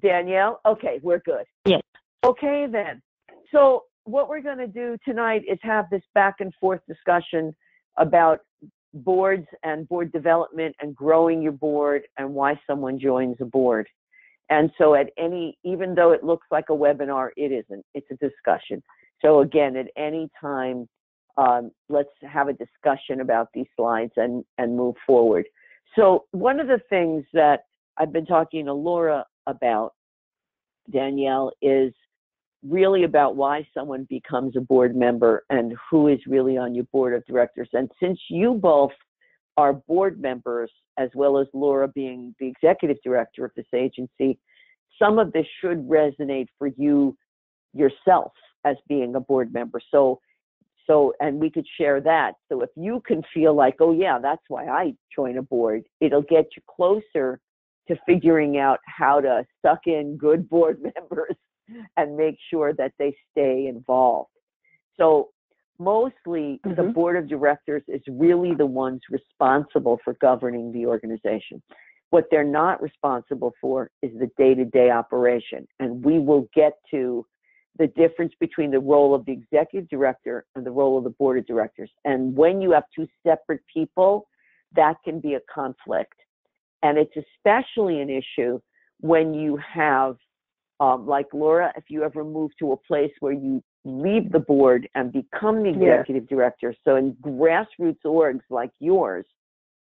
Danielle? Okay, we're good. Yes. Okay, then. So what we're going to do tonight is have this back and forth discussion about boards and board development and growing your board and why someone joins a board. And so even though it looks like a webinar, it isn't. It's a discussion. So again, at any time, let's have a discussion about these slides and move forward. So one of the things that I've been talking to Laura about, Danielle, is really about why someone becomes a board member and who is really on your board of directors. And since you both are board members, as well as Laura being the executive director of this agency, some of this should resonate for you yourself as being a board member. So, and we could share that. So if you can feel like, oh yeah, that's why I join a board, it'll get you closer to figuring out how to suck in good board members and make sure that they stay involved. So mostly the board of directors is really the ones responsible for governing the organization. What they're not responsible for is the day-to-day operation. And we will get to the difference between the role of the executive director and the role of the board of directors. And when you have two separate people, that can be a conflict. And it's especially an issue when you have, like Laura, if you ever move to a place where you leave the board and become the executive director. So in grassroots orgs like yours,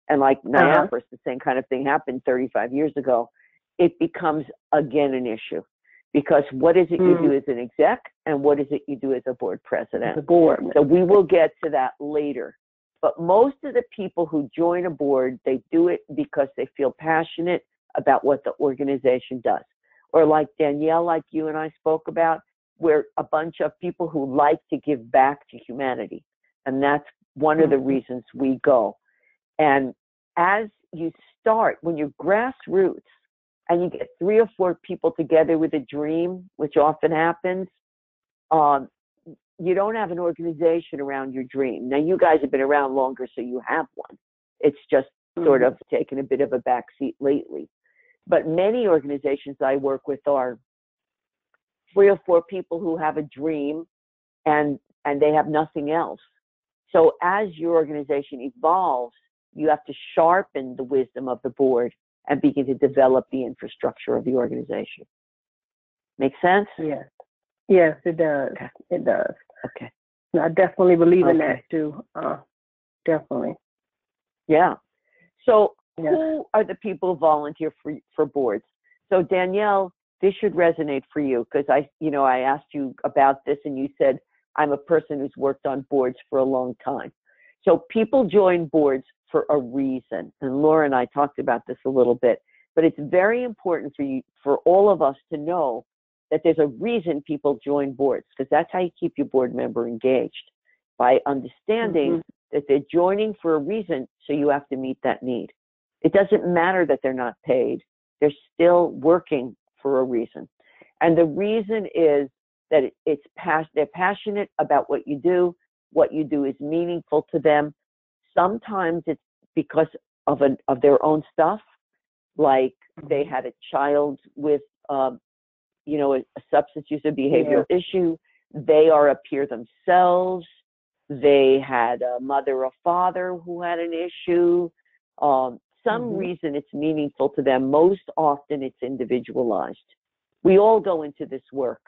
and like Niagara, the same kind of thing happened 35 years ago, it becomes, again, an issue. Because what is it you do as an exec, and what is it you do as a board president? The board. So we will get to that later. But most of the people who join a board, they do it because they feel passionate about what the organization does. Or like Danielle, like you and I spoke about, we're a bunch of people who like to give back to humanity. And that's one of the reasons we go. And as you start, when you're grassroots and you get 3 or 4 people together with a dream, which often happens, you don't have an organization around your dream. Now, you guys have been around longer, so you have one. It's just sort of taken a bit of a backseat lately. But many organizations I work with are 3 or 4 people who have a dream and they have nothing else. So as your organization evolves, you have to sharpen the wisdom of the board and begin to develop the infrastructure of the organization. Make sense? Yes. Yes, it does. Okay. It does. Okay. I definitely believe in that too. Definitely. Yeah. So who are the people who volunteer for boards? So Danielle, this should resonate for you because I asked you about this and you said, I'm a person who's worked on boards for a long time. So people join boards for a reason. And Laura and I talked about this a little bit, but it's very important for all of us to know that there's a reason people join boards, because that's how you keep your board member engaged, by understanding that they're joining for a reason, so you have to meet that need. It doesn't matter that they're not paid. They're still working for a reason. And the reason is that they're passionate about what you do. What you do is meaningful to them. Sometimes it's because of their own stuff, like they had a child with a substance use or behavioral issue. They are a peer themselves. They had a mother or father who had an issue. Some reason it's meaningful to them. Most often it's individualized. We all go into this work.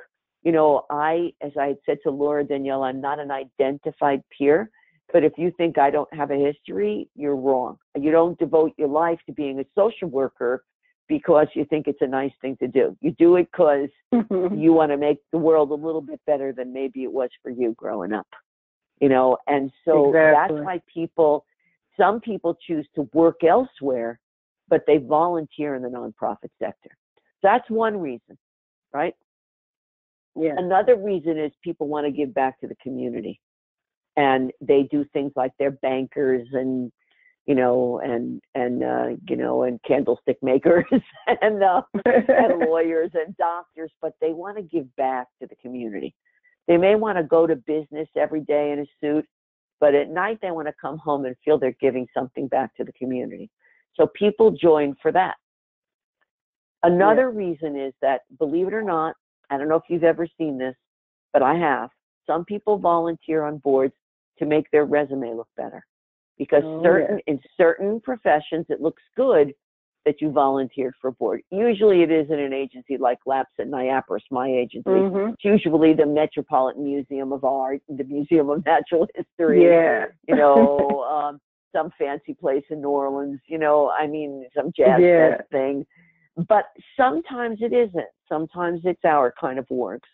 As I had said to Laura, Danielle, I'm not an identified peer, but if you think I don't have a history, you're wrong. You don't devote your life to being a social worker because you think it's a nice thing to do. You do it because you want to make the world a little bit better than maybe it was for you growing up, and so that's why some people choose to work elsewhere, but they volunteer in the nonprofit sector. That's one reason, right? Yeah. Another reason is people want to give back to the community, and they do things like they're bankers and candlestick makers and lawyers and doctors, but they want to give back to the community. They may want to go to business every day in a suit, but at night they want to come home and feel they're giving something back to the community. So people join for that. Another reason is that, believe it or not, I don't know if you've ever seen this, but I have. Some people volunteer on boards to make their resume look better, because in certain professions, it looks good that you volunteered for a board. Usually it is in an agency like Laps at Niapolis, my agency. It's usually the Metropolitan Museum of Art, the Museum of Natural History, you know, some fancy place in New Orleans, you know, I mean, some jazz fest thing. But sometimes it isn't. Sometimes it's our kind of works.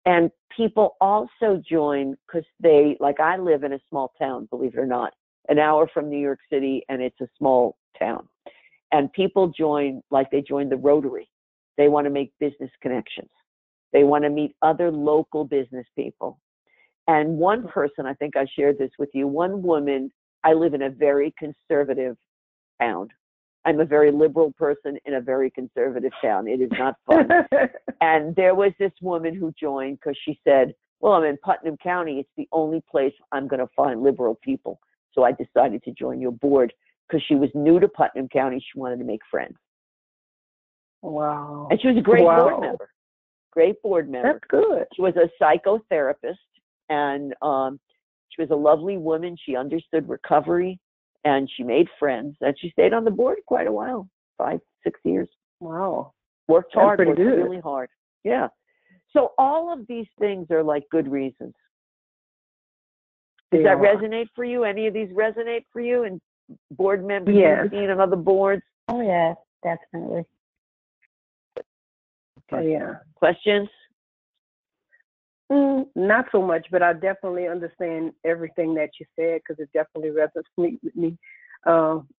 And people also join because they, like, I live in a small town, believe it or not, an hour from New York City, and it's a small town. And people join, like they join the Rotary. They want to make business connections. They want to meet other local business people. And one person, I think I shared this with you, one woman, I live in a very conservative town. I'm a very liberal person in a very conservative town. It is not fun. And there was this woman who joined because she said, well, I'm in Putnam County. It's the only place I'm going to find liberal people. So I decided to join your board because she was new to Putnam County. She wanted to make friends. Wow. And she was a great board member. Great board member. That's good. She was a psychotherapist, and she was a lovely woman. She understood recovery, and she made friends, and she stayed on the board quite a while, 5-6 years. Wow. Worked hard, worked good. really hard. Yeah. So all of these things are like good reasons. Does that resonate for you? Any of these resonate for you? And board members you've seen on other boards? Oh, yes, definitely. Okay. Yeah. Questions? Not so much, but I definitely understand everything that you said because it definitely resonates with me.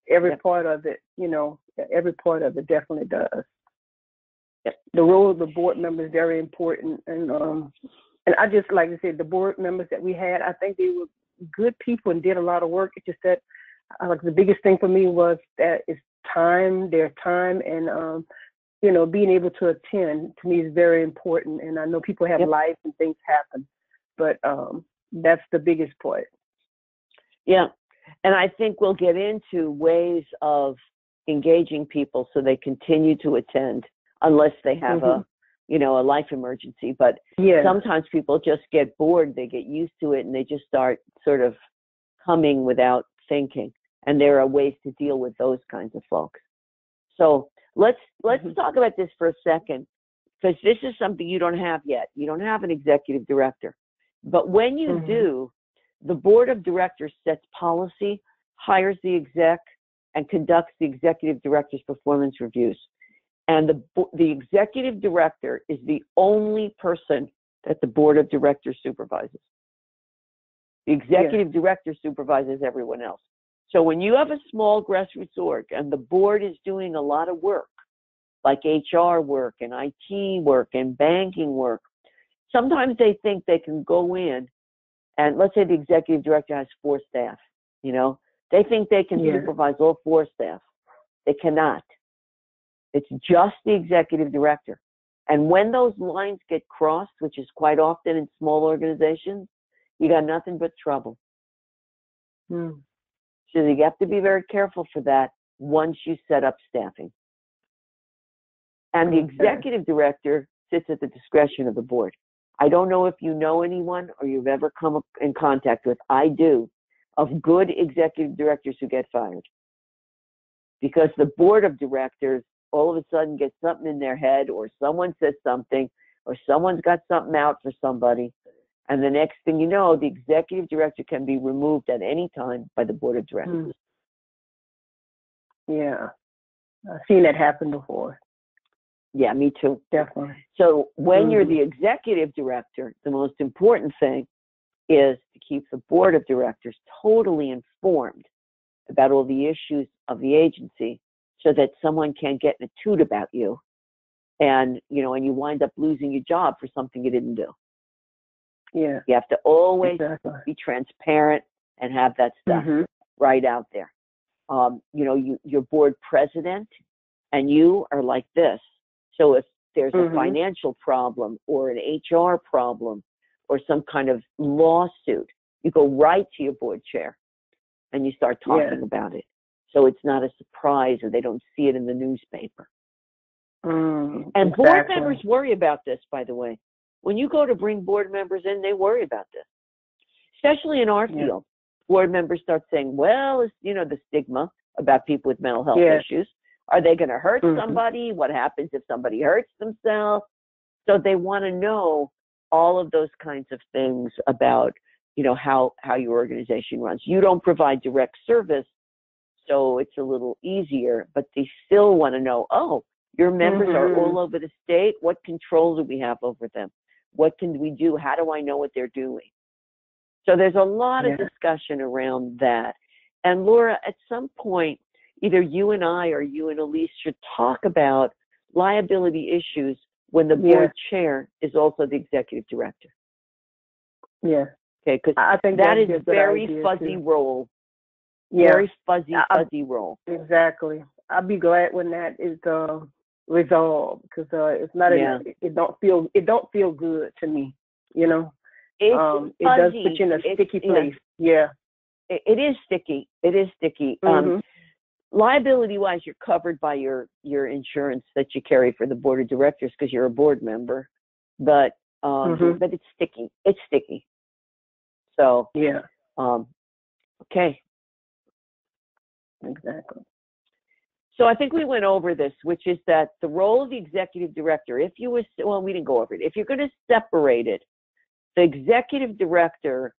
Every part of it, you know, every part of it definitely does. The role of the board member is very important, and I just like to say the board members that we had, I think they were good people and did a lot of work. It's just that like the biggest thing for me was that it's time, their time, and you know, being able to attend to me is very important. And I know people have lives and things happen, but that's the biggest part. Yeah, and I think we'll get into ways of engaging people so they continue to attend. Unless they have a, you know, a life emergency. But sometimes people just get bored, they get used to it, and they just start sort of coming without thinking. And there are ways to deal with those kinds of folks. So let's talk about this for a second, because this is something you don't have yet. You don't have an executive director. But when you do, the board of directors sets policy, hires the exec, and conducts the executive director's performance reviews. And the executive director is the only person that the board of directors supervises. The executive director supervises everyone else. So when you have a small grassroots org and the board is doing a lot of work, like HR work and IT work and banking work, sometimes they think they can go in and let's say the executive director has 4 staff, you know, they think they can supervise all 4 staff. They cannot. It's just the executive director. And when those lines get crossed, which is quite often in small organizations, you got nothing but trouble. So you have to be very careful for that once you set up staffing. And the executive director sits at the discretion of the board. I don't know if you know anyone or you've ever come in contact with, I do, of good executive directors who get fired. Because the board of directors all of a sudden get something in their head, or someone says something, or someone's got something out for somebody, and the next thing you know, the executive director can be removed at any time by the board of directors. Yeah, I've seen that happen before. Yeah, me too. Definitely. So when you're the executive director, the most important thing is to keep the board of directors totally informed about all the issues of the agency, so that someone can't get in a toot about you, and you know, and you wind up losing your job for something you didn't do. Yeah, you have to always be transparent and have that stuff right out there. You know, your board president and you are like this. So if there's a financial problem or an HR problem or some kind of lawsuit, you go right to your board chair and you start talking about it. So it's not a surprise or they don't see it in the newspaper. And board members worry about this, by the way. When you go to bring board members in, they worry about this, especially in our field. Board members start saying, well, it's, you know, the stigma about people with mental health issues. Are they going to hurt somebody? What happens if somebody hurts themselves? So they want to know all of those kinds of things about, you know, how your organization runs. You don't provide direct service, so it's a little easier, but they still want to know, oh, your members are all over the state. What control do we have over them? What can we do? How do I know what they're doing? So there's a lot of discussion around that. And Laura, at some point, either you and I or you and Elise should talk about liability issues when the board chair is also the executive director. Yeah. Okay, because I think that is a very fuzzy role. Very fuzzy role. Exactly. I'll be glad when that is resolved, because it's not it don't feel good to me, you know. It does put you in a sticky place. Yeah. It is sticky. It is sticky. Liability wise, you're covered by your insurance that you carry for the board of directors because you're a board member, but it's sticky. It's sticky. So okay. Exactly. So I think we went over this, which is that the role of the executive director, we didn't go over it. If you're going to separate it, the executive director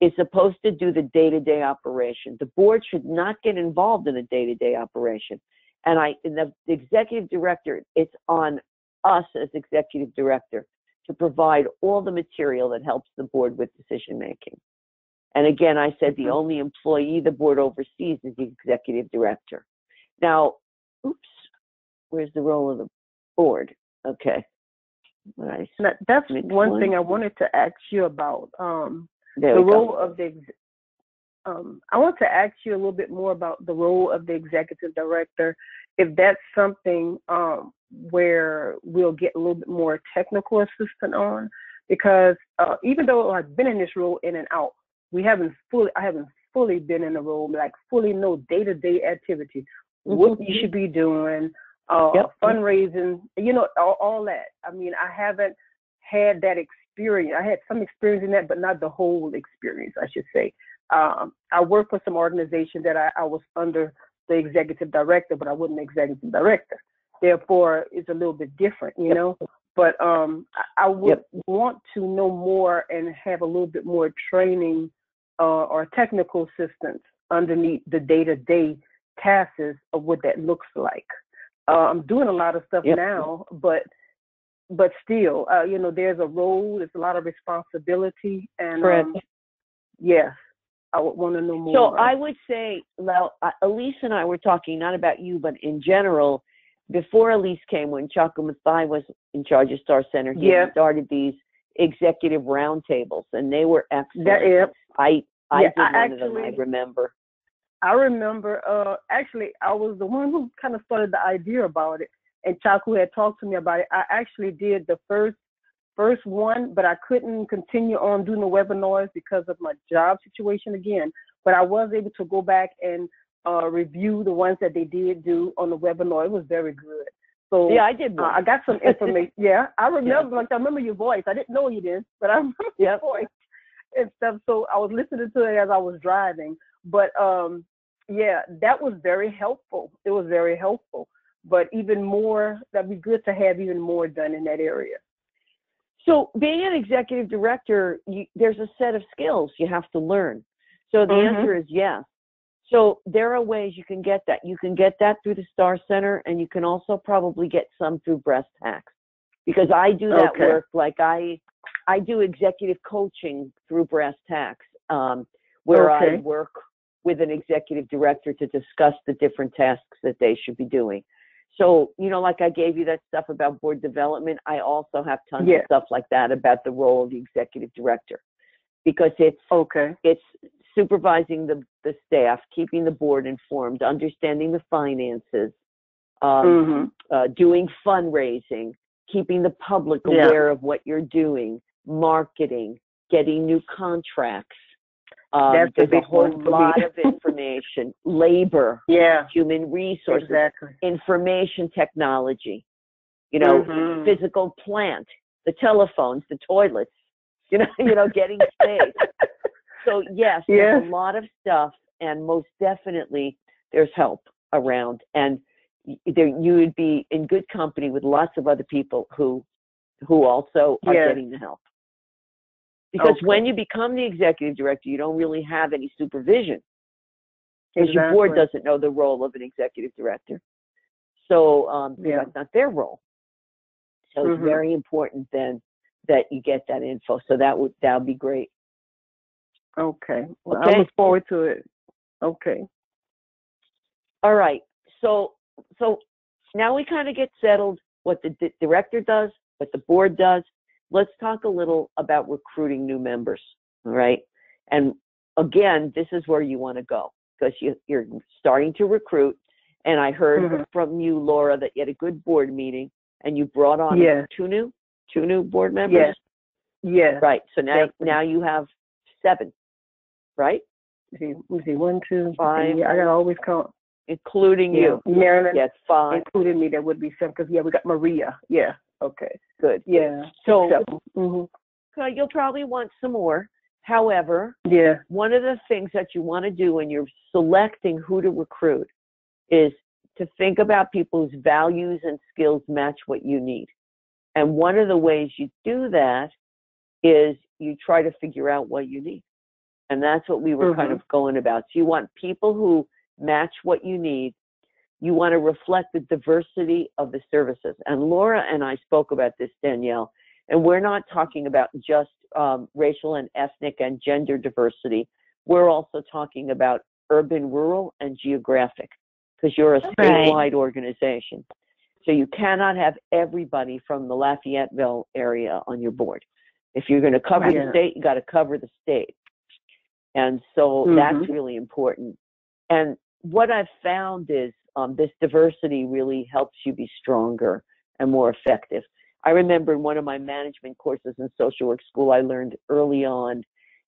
is supposed to do the day-to-day operation. The board should not get involved in the day-to-day operation. And the executive director, it's on us as executive director to provide all the material that helps the board with decision-making. And again, I said the only employee the board oversees is the executive director. Now, where's the role of the board? Okay. Nice. Now, that's one thing I wanted to ask you about. The role of the I want to ask you a little bit more about the role of the executive director, if that's something where we'll get a little bit more technical assistance on, because even though I've been in this role in and out, I haven't fully been in the role, like fully know day-to-day activity, what you should be doing, fundraising, you know, all that. I mean, I haven't had that experience. I had some experience in that, but not the whole experience, I should say. I worked for some organization that I was under the executive director, but I wasn't the executive director. Therefore, it's a little bit different, you know. But I would want to know more and have a little bit more training or technical assistance underneath the day-to-day tasks of what that looks like. I'm doing a lot of stuff now, but still, you know, there's a role, there's a lot of responsibility, and yes, I would want to know more. So I would say, well, Elise and I were talking not about you, but in general. Before Elise came, when Chaco Mathai was in charge of Star Center, he started these executive roundtables, and they were excellent. I did one of them, I remember. I remember, actually, I was the one who kind of started the idea about it, and Chaco had talked to me about it. I actually did the first one, but I couldn't continue on doing the webinars because of my job situation again. But I was able to go back and review the ones that they did do on the webinar. It was very good. So yeah, I did one. I got some information. I remember. Like, I remember your voice. I didn't know you did, but I remember your voice and stuff. So I was listening to it as I was driving. But that was very helpful. It was very helpful. But even more, that'd be good to have even more done in that area. So being an executive director, there's a set of skills you have to learn. So the answer is yes. So there are ways you can get that. You can get that through the Star Center, and you can also probably get some through Breast Tax, because I do that work. Like I do executive coaching through Breast Tax, where I work with an executive director to discuss the different tasks that they should be doing. So, you know, like I gave you that stuff about board development, I also have tons of stuff like that about the role of the executive director, because it's supervising the staff, keeping the board informed, understanding the finances, doing fundraising, keeping the public aware of what you're doing, marketing, getting new contracts. There's a whole lot of information, labor, human resources, information technology. physical plant, the telephones, the toilets, getting space. So yes, there's a lot of stuff, and most definitely there's help around, and you would be in good company with lots of other people who also are getting the help. Because when you become the executive director, you don't really have any supervision, because your board doesn't know the role of an executive director. So that's not their role. So it's very important then that you get that info. So that would be great. Okay. Well, I look forward to it. Okay. All right. So now we kind of get settled what the director does, what the board does. Let's talk a little about recruiting new members. All right. And again, this is where you want to go, because you're starting to recruit. And I heard from you, Laura, that you had a good board meeting and you brought on two new board members. Yes. Yes. Right. So now you have 7, right? Let's see, 1, 2, 5. Yeah, I gotta always count. Including you. Marilyn. Yes, 5. Including me, that would be 7, because we got Maria. Yeah. Okay. Good. Yeah. So you'll probably want some more. However, one of the things that you want to do when you're selecting who to recruit is to think about people whose values and skills match what you need. And one of the ways you do that is you try to figure out what you need. And that's what we were kind of going about. So you want people who match what you need. You want to reflect the diversity of the services. And Laura and I spoke about this, Danielle, and we're not talking about just racial and ethnic and gender diversity. We're also talking about urban, rural, and geographic, because you're a statewide organization. So you cannot have everybody from the Lafayetteville area on your board. If you're going to cover the state, you got to cover the state. And so that's really important. And what I've found is this diversity really helps you be stronger and more effective. I remember in one of my management courses in social work school, I learned early on,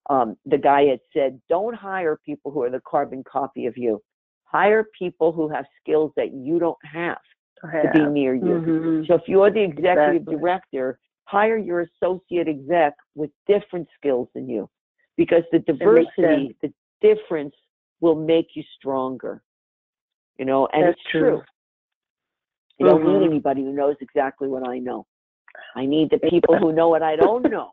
the guy had said, don't hire people who are the carbon copy of you. Hire people who have skills that you don't have to be near you. So if you're the executive director, hire your associate exec with different skills than you, because the diversity, the difference will make you stronger. And that's it's true. You don't need anybody who knows exactly what I know. I need the people who know what I don't know.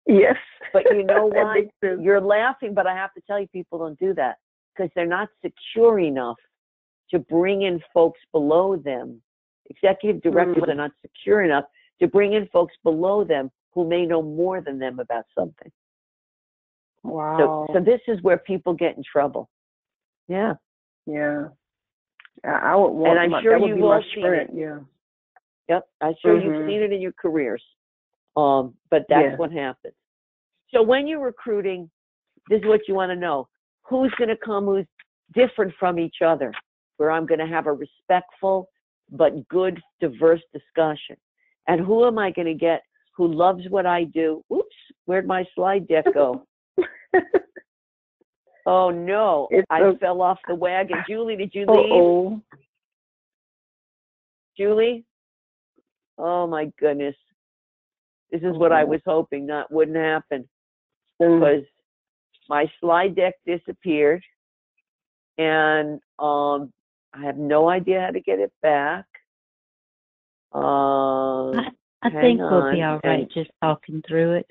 Yes. But you know what? You're laughing, but I have to tell you, people don't do that because they're not secure enough to bring in folks below them. Executive directors are not secure enough to bring in folks below them who may know more than them about something. Wow. So this is where people get in trouble. Yeah. Yeah. I would want, and I'm sure you've all seen it. Yeah. Yep. I'm sure you've seen it in your careers. But that's what happens. So when you're recruiting, this is what you want to know. Who's going to come who's different from each other, where I'm going to have a respectful but good, diverse discussion. And who am I going to get who loves what I do? Oops, where'd my slide deck go? Oh, no, I fell off the wagon. Julie, did you leave? Julie? Oh, my goodness. This is what I was hoping wouldn't happen, because my slide deck disappeared, and I have no idea how to get it back. I think we'll be all right just talking through it.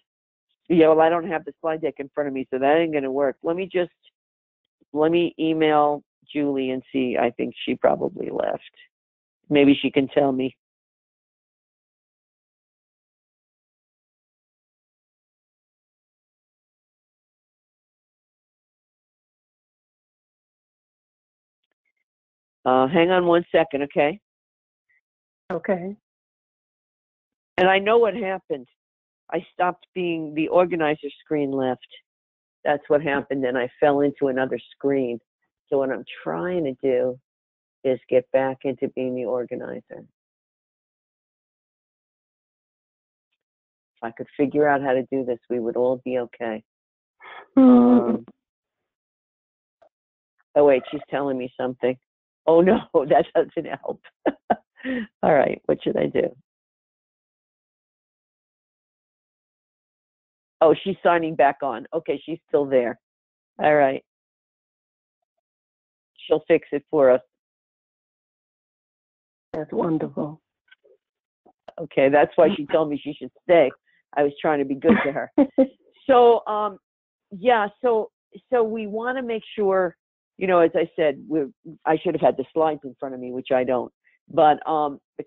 Yeah, well, I don't have the slide deck in front of me, so that ain't going to work. Let me email Julie and see. I think she probably left. Maybe she can tell me. Hang on one second, okay? Okay. And I know what happened. I stopped being the organizer screen left. That's what happened, and I fell into another screen. So what I'm trying to do is get back into being the organizer. If I could figure out how to do this, we would all be okay. Oh, wait, she's telling me something. Oh, no, that doesn't help. All right, what should I do? Oh, she's signing back on. Okay, she's still there. All right. She'll fix it for us. That's wonderful. Okay, that's why she told me she should stay. I was trying to be good to her. So, yeah, so we want to make sure, as I said, I should have had the slides in front of me, which I don't, but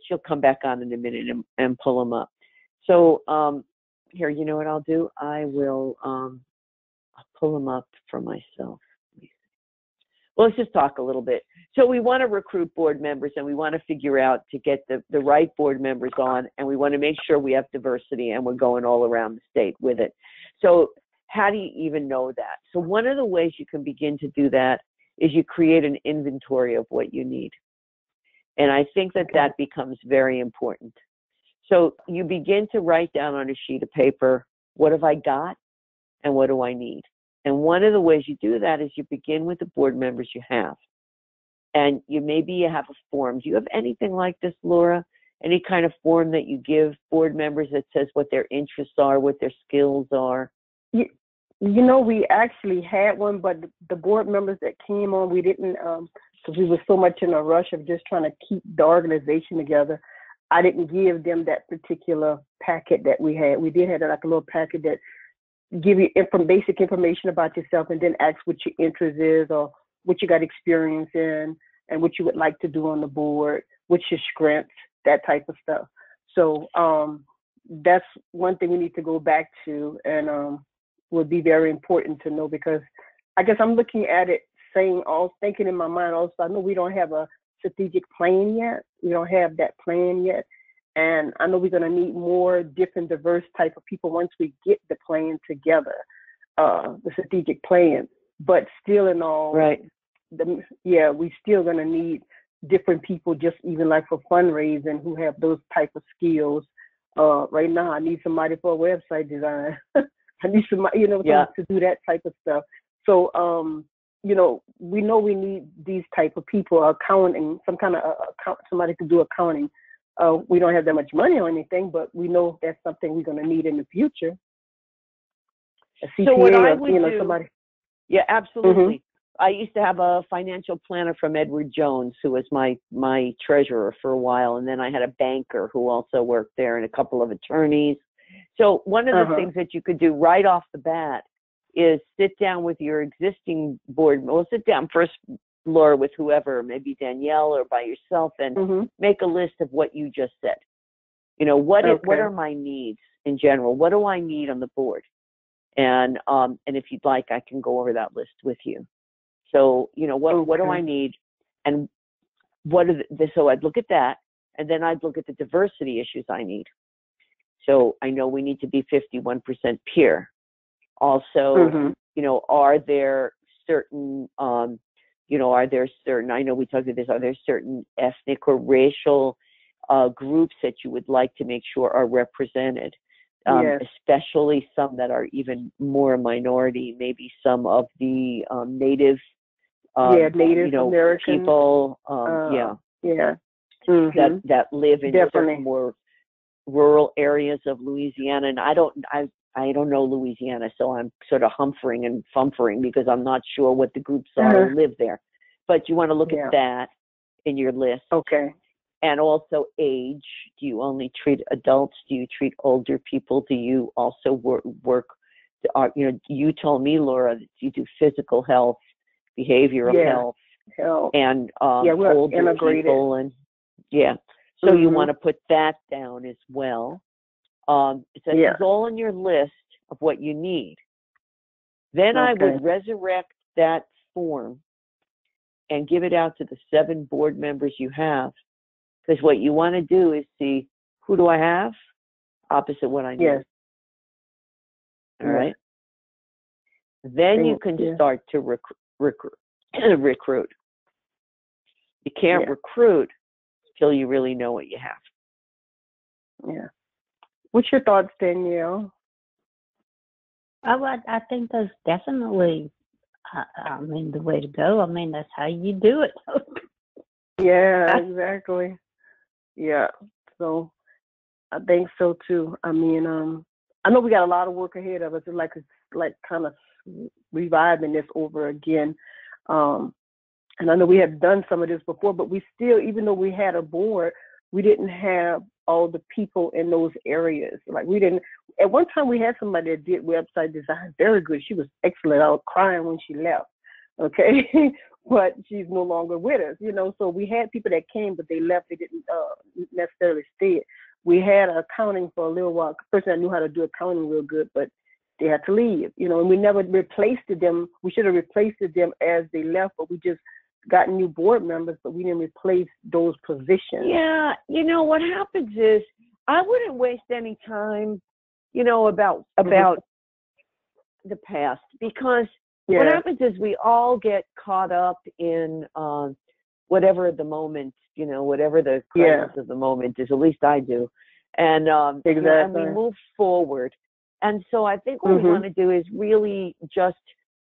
she'll come back on in a minute and pull them up. So, here, you know what I'll do? I'll pull them up for myself. Well, let's just talk a little bit. So we want to recruit board members, and we want to figure out to get the right board members on, and we want to make sure we have diversity, and we're going all around the state with it. So how do you even know that? So one of the ways you can begin to do that is you create an inventory of what you need. And I think that becomes very important. So you begin to write down on a sheet of paper, what have I got and what do I need? And one of the ways you do that is you begin with the board members you have. And maybe you have a form. Do you have anything like this, Laura? Any kind of form that you give board members that says what their interests are, what their skills are? We actually had one, but the board members that came on, we didn't, because we were so much in a rush of just trying to keep the organization together. I didn't give them that particular packet that we had. We did have like a little packet that give you basic information about yourself, and then ask what your interest is or what you got experience in and what you would like to do on the board, what's your strengths, that type of stuff. So that's one thing we need to go back to, and would be very important to know, because I guess I'm looking at it thinking in my mind also, I know we don't have a strategic plan yet. We don't have that plan yet. And I know we're going to need more different, diverse type of people once we get the plan together, the strategic plan. But still in all, right. We still going to need different people, just even like for fundraising, who have those type of skills. Right now, I need somebody for a website design. I need somebody, to do that type of stuff. So, we know we need these type of people, accounting, some kind of somebody to do accounting. We don't have that much money or anything, but we know that's something we're going to need in the future. A CPA, so what I would do, somebody. Yeah, absolutely. Mm-hmm. I used to have a financial planner from Edward Jones, who was my treasurer for a while, and then I had a banker who also worked there, and a couple of attorneys. So one of the things that you could do right off the bat is sit down with your existing board. Well, sit down first, Laura, with whoever, maybe Danielle or by yourself, and make a list of what you just said. What are my needs in general? What do I need on the board? And if you'd like, I can go over that list with you. So, what do I need? And so I'd look at that, and then I'd look at the diversity issues I need. So I know we need to be 51% peer. Also, are there certain, I know we talked about this, are there certain ethnic or racial groups that you would like to make sure are represented? Especially some that are even more minority, maybe some of the Native American people, that live in certain more rural areas of Louisiana. And I don't know Louisiana, so I'm sort of humphering and fumphering because I'm not sure what the groups are who live there. But you want to look at that in your list. Okay. And also age. Do you only treat adults? Do you treat older people? Do you also work you told me, Laura, that you do physical health, behavioral health, and older integrated people. And so you want to put that down as well. So it's all on your list of what you need. Then I would resurrect that form and give it out to the 7 board members you have. Because what you want to do is see, who do I have opposite what I need. Yes. All right. Then you can start to recruit. You can't recruit till you really know what you have. Yeah. What's your thoughts, Danielle? I think that's definitely, the way to go. That's how you do it. Yeah, exactly. Yeah. So I think so too. I mean, I know we got a lot of work ahead of us. It's like kind of reviving this over again. And I know we have done some of this before, but we still, even though we had a board, we didn't have all the people in those areas. Like we didn't. At one time, we had somebody that did website design, very good. She was excellent. I was crying when she left. Okay, but she's no longer with us. So we had people that came, but they left. They didn't necessarily stay. We had accounting for a little while. The person that knew how to do accounting real good, but they had to leave. And we never replaced them. We should have replaced them as they left, but we just got new board members, but we didn't replace those positions. Yeah, what happens is I wouldn't waste any time, about the past, because what happens is we all get caught up in whatever the moment, whatever the crisis of the moment is. At least I do, and exactly. And we move forward. And so I think what we want to do is really just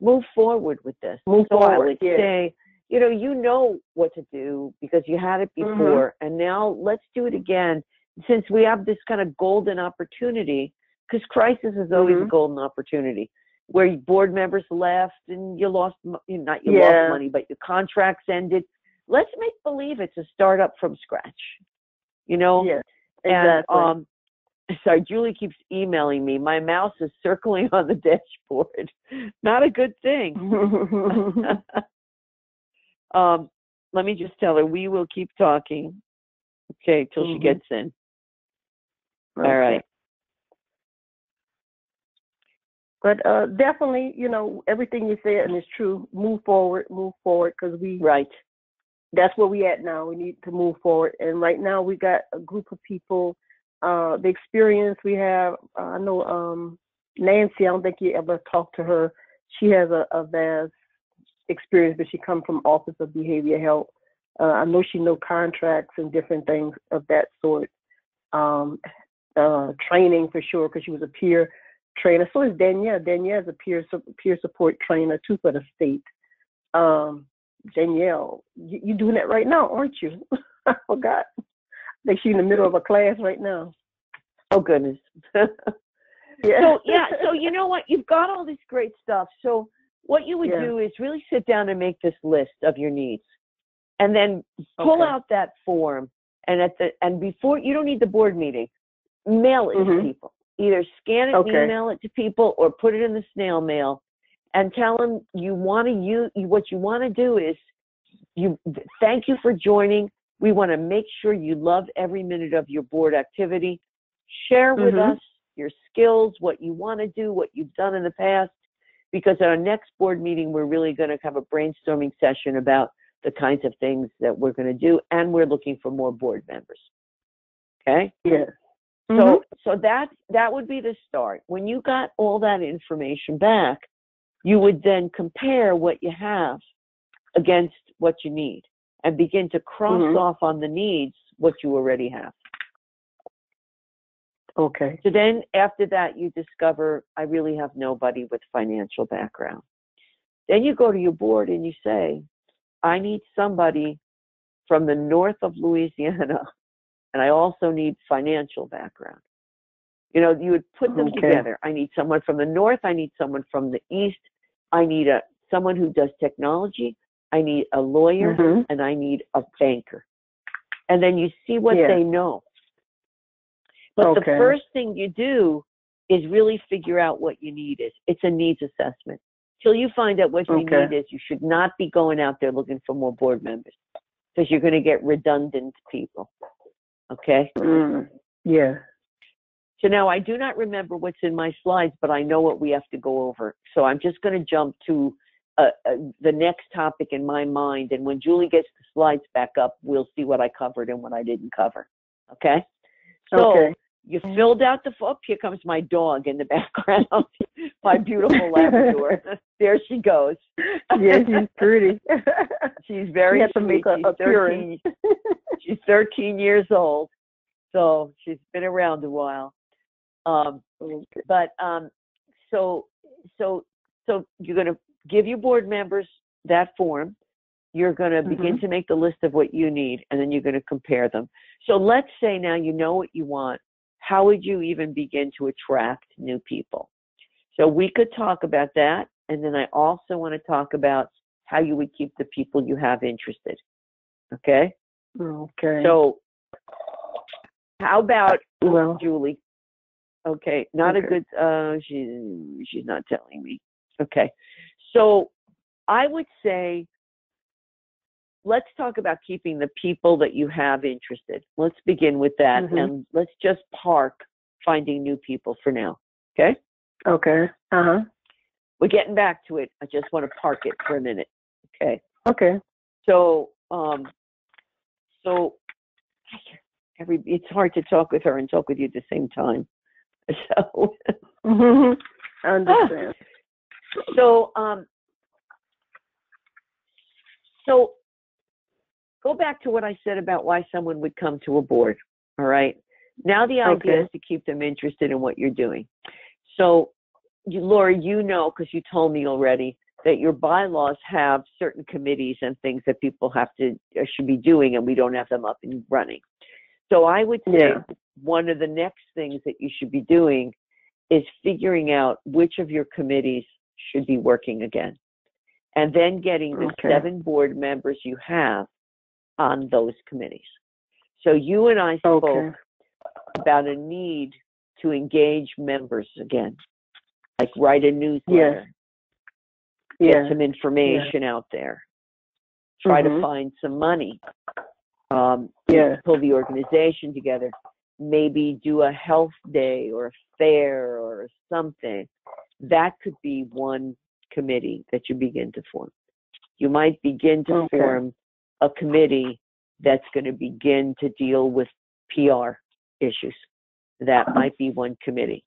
move forward with this. I would say, you know what to do because you had it before, and now let's do it again. Since we have this kind of golden opportunity, because crisis is always a golden opportunity, where your board members left and you lost, lost money, but your contracts ended. Let's make believe it's a startup from scratch, Yes, exactly. And sorry, Julie keeps emailing me. My mouse is circling on the dashboard. Not a good thing. Let me just tell her we will keep talking. Okay, till she gets in. Okay. All right. But definitely, everything you said and it's true. Move forward, because that's where we at now. We need to move forward. And right now we got a group of people. The experience we have, I know Nancy, I don't think you ever talked to her. She has a vast experience, but she comes from Office of Behavior Health. I know she knows contracts and different things of that sort. Training for sure, because she was a peer trainer. So is Danielle. Danielle is a peer support trainer too for the state. Danielle, you doing that right now, aren't you? I forgot. I think she's in the middle of a class right now. Oh goodness. So you know what? You've got all this great stuff. So what you would do is really sit down and make this list of your needs, and then pull out that form. And before, you don't need the board meeting. Mail it to people. Either scan it and email it to people, or put it in the snail mail, and tell them what you want to do is thank you for joining. We want to make sure you love every minute of your board activity. Share with us your skills, what you want to do, what you've done in the past, because at our next board meeting, we're really going to have a brainstorming session about the kinds of things that we're going to do, and we're looking for more board members. Okay? Yes. So that would be the start. When you got all that information back, you would then compare what you have against what you need and begin to cross off on the needs what you already have. Okay. So then after that, you discover, I really have nobody with financial background. Then you go to your board and you say, I need somebody from the north of Louisiana, and I also need financial background. You would put them together. I need someone from the north. I need someone from the east. I need someone who does technology. I need a lawyer, and I need a banker. And then you see what they know. But the first thing you do is really figure out what you need is. It's a needs assessment. Till you find out what you need is, you should not be going out there looking for more board members, because you're going to get redundant people. Okay? Yeah. So now I do not remember what's in my slides, but I know what we have to go over. So I'm just going to jump to the next topic in my mind. And when Julie gets the slides back up, we'll see what I covered and what I didn't cover. Okay? So you filled out the form. Here comes my dog in the background, my beautiful Labrador. There she goes. Yeah, she's pretty. She's very sweet. She's 13 years old, so she's been around a while. So you're going to give your board members that form. you're going to begin to make the list of what you need, and then you're going to compare them. So let's say now you know what you want. How would you even begin to attract new people? So we could talk about that, and then I also want to talk about how you would keep the people you have interested. Okay? Okay. So how about Julie? Okay, not a good, she's not telling me. Okay, so I would say, let's talk about keeping the people that you have interested. Let's begin with that, and let's just park finding new people for now, okay? Okay, We're getting back to it. I just want to park it for a minute, okay? Okay. So, it's hard to talk with her and talk with you at the same time. So, I understand. So go back to what I said about why someone would come to a board. All right. Now the idea is to keep them interested in what you're doing. So, Laura, you know, because you told me already that your bylaws have certain committees and things that people have to should be doing, and we don't have them up and running. So I would say one of the next things that you should be doing is figuring out which of your committees should be working again, and then getting the 7 board members you have on those committees. So you and I spoke about a need to engage members again, like write a newsletter, get some information out there, try to find some money, pull the organization together, maybe do a health day or a fair or something. That could be one committee that you begin to form. You might begin to form a committee that's going to begin to deal with PR issues. That might be one committee.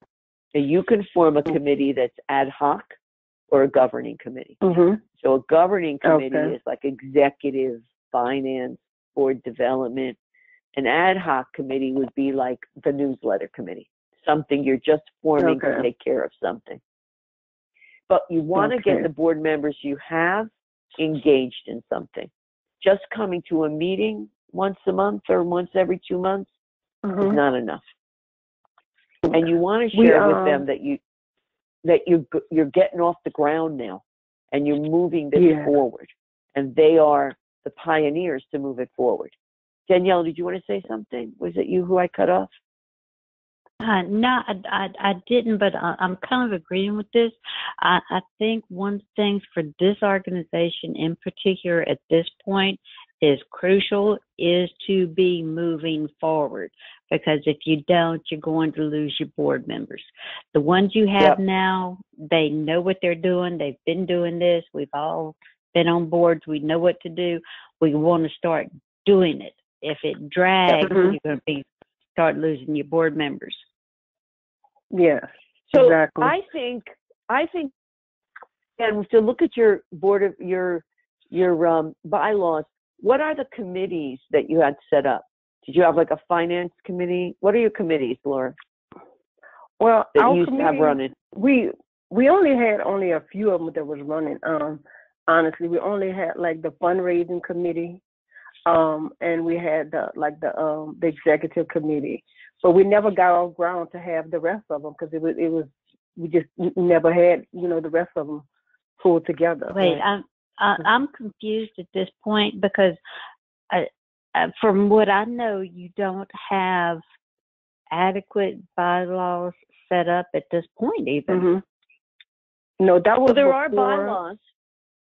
Now, you can form a committee that's ad hoc or a governing committee. So a governing committee is like executive, finance, board development. An ad hoc committee would be like the newsletter committee, something you're just forming to take care of something. But you want to get the board members you have engaged in something. Just coming to a meeting once a month or once every 2 months is not enough. And you want to share with them that you're getting off the ground now, and you're moving this forward, and they are the pioneers to move it forward. Danielle, did you want to say something? Was it you who I cut off? No, I didn't, but I'm kind of agreeing with this. I think one of the things for this organization in particular at this point is crucial is to be moving forward, because if you don't, you're going to lose your board members. The ones you have now, they know what they're doing. They've been doing this. We've all been on boards. We know what to do. We want to start doing it. If it drags, you're going to start losing your board members. Yes. So exactly. I think, and to look at your board of your bylaws, what are the committees that you had set up? Did you have like a finance committee? What are your committees, Laura? Well, that our you used to have running. We only had a few of them that was running. Honestly, we only had like the fundraising committee. And we had the executive committee, but we never got off ground to have the rest of them, because we just never had the rest of them pulled together. Wait, I'm confused at this point, because from what I know, you don't have adequate bylaws set up at this point even. No, that was there are bylaws.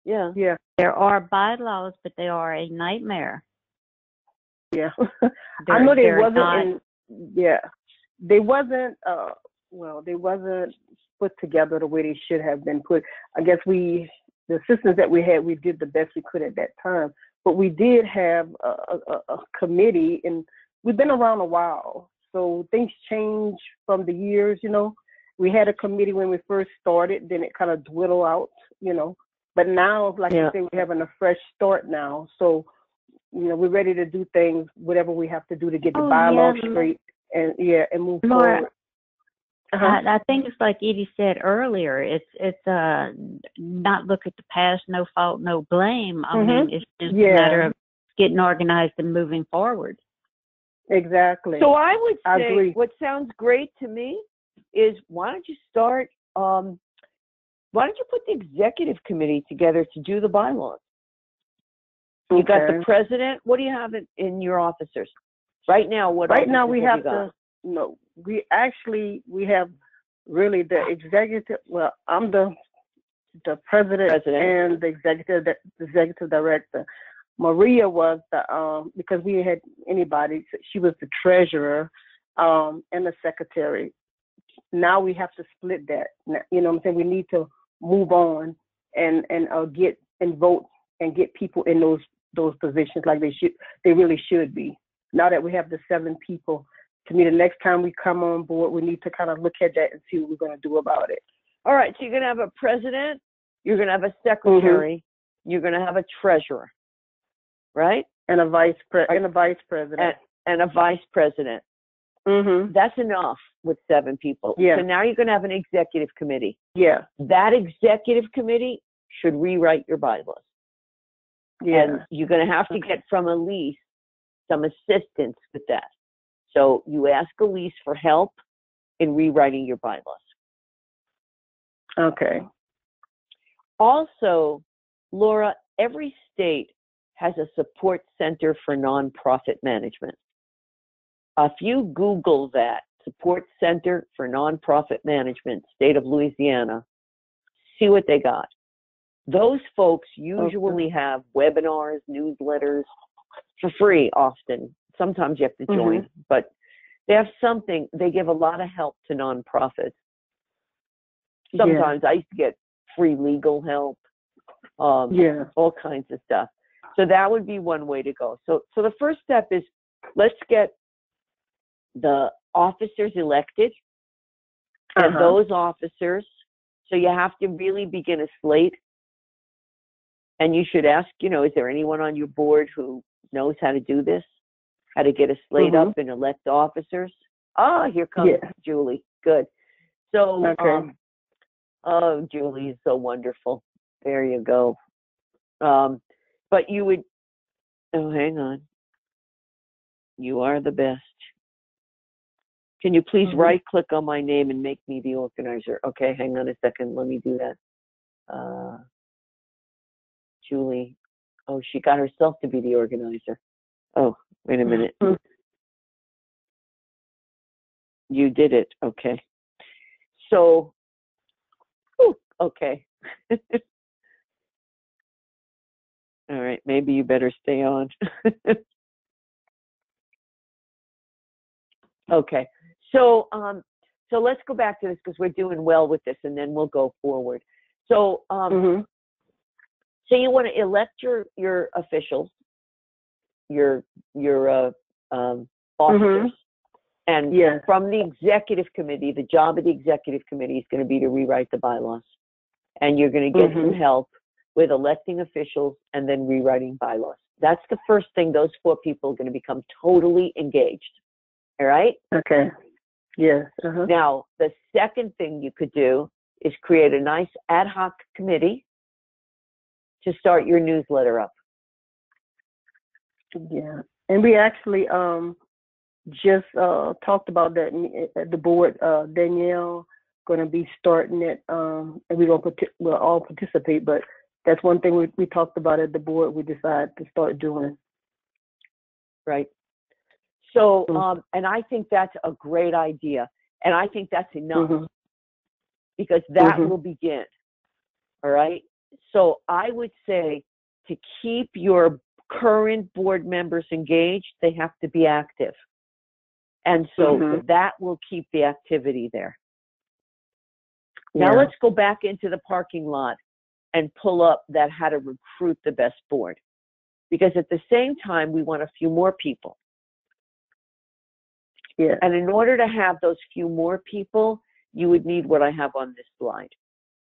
Yeah. There are bylaws, but they are a nightmare. Yeah. I know they wasn't they wasn't they wasn't put together the way they should have been put. I guess the systems that we had, we did the best we could at that time. But we did have a committee, and we've been around a while. So things change from the years, We had a committee when we first started, then it kind of dwindled out, But now, like you say, we're having a fresh start now. So, we're ready to do things, whatever we have to do to get the bylaws straight and move forward. I think it's like Edie said earlier. It's not look at the past, no fault, no blame. I mean, it's just a matter of getting organized and moving forward. Exactly. So I would I say agree. what sounds great to me is why don't you start? Why don't you put the executive committee together to do the bylaws? You got the president. What do you have in your officers right now? What right now we have we have really the executive. Well, I'm the president and the executive director. Maria was the because we had anybody. She was the treasurer and the secretary. Now we have to split that. You know what I'm saying? We need to move on and get and vote and get people in those positions like they really should be. Now that we have the 7 people, to me, the next time we come on board, we need to kind of look at that and see what we're going to do about it. All right, so you're going to have a president, you're going to have a secretary, you're going to have a treasurer, right? And a vice president. And a vice president. That's enough with 7 people. Yeah. So now you're going to have an executive committee. Yeah. That executive committee should rewrite your bylaws. Yeah. And you're going to have to get from Elise some assistance with that. So you ask Elise for help in rewriting your bylaws. Okay. Also, Laura, every state has a support center for nonprofit management. If you Google that, support center for nonprofit management, state of Louisiana, see what they got. Those folks usually have webinars, newsletters for free often. Sometimes you have to join, but they have something. They give a lot of help to nonprofits. Sometimes I used to get free legal help, all kinds of stuff. So that would be one way to go. So the first step is let's get the officers elected, and those officers. So you have to really begin a slate. And you should ask, is there anyone on your board who knows how to do this? How to get a slate up and elect officers? Here comes Julie. Good. So, Julie is so wonderful. There you go. But you would, hang on. You are the best. Can you please right-click on my name and make me the organizer? Okay, hang on a second. Let me do that. Julie. Oh, she got herself to be the organizer. Oh, wait a minute. You did it. Okay. So, okay. All right. Maybe you better stay on. Okay. So let's go back to this because we're doing well with this, and then we'll go forward. So, so you want to elect your officials, your officers, and from the executive committee, the job of the executive committee is going to be to rewrite the bylaws, and you're going to get some help with electing officials and then rewriting bylaws. That's the first thing. Those 4 people are going to become totally engaged. All right? Okay. Yes. Now, the second thing you could do is create a nice ad hoc committee to start your newsletter up. Yeah. And we actually just talked about that at the board. Danielle going to be starting it, and we'll all participate, but that's one thing we talked about at the board. We decided to start doing. Right. So, and I think that's a great idea. And I think that's enough because that will begin. All right. So I would say to keep your current board members engaged, they have to be active. And so that will keep the activity there. Now let's go back into the parking lot and pull up that how to recruit the best board. Because at the same time, we want a few more people. Yeah. And in order to have those few more people, you would need what I have on this slide,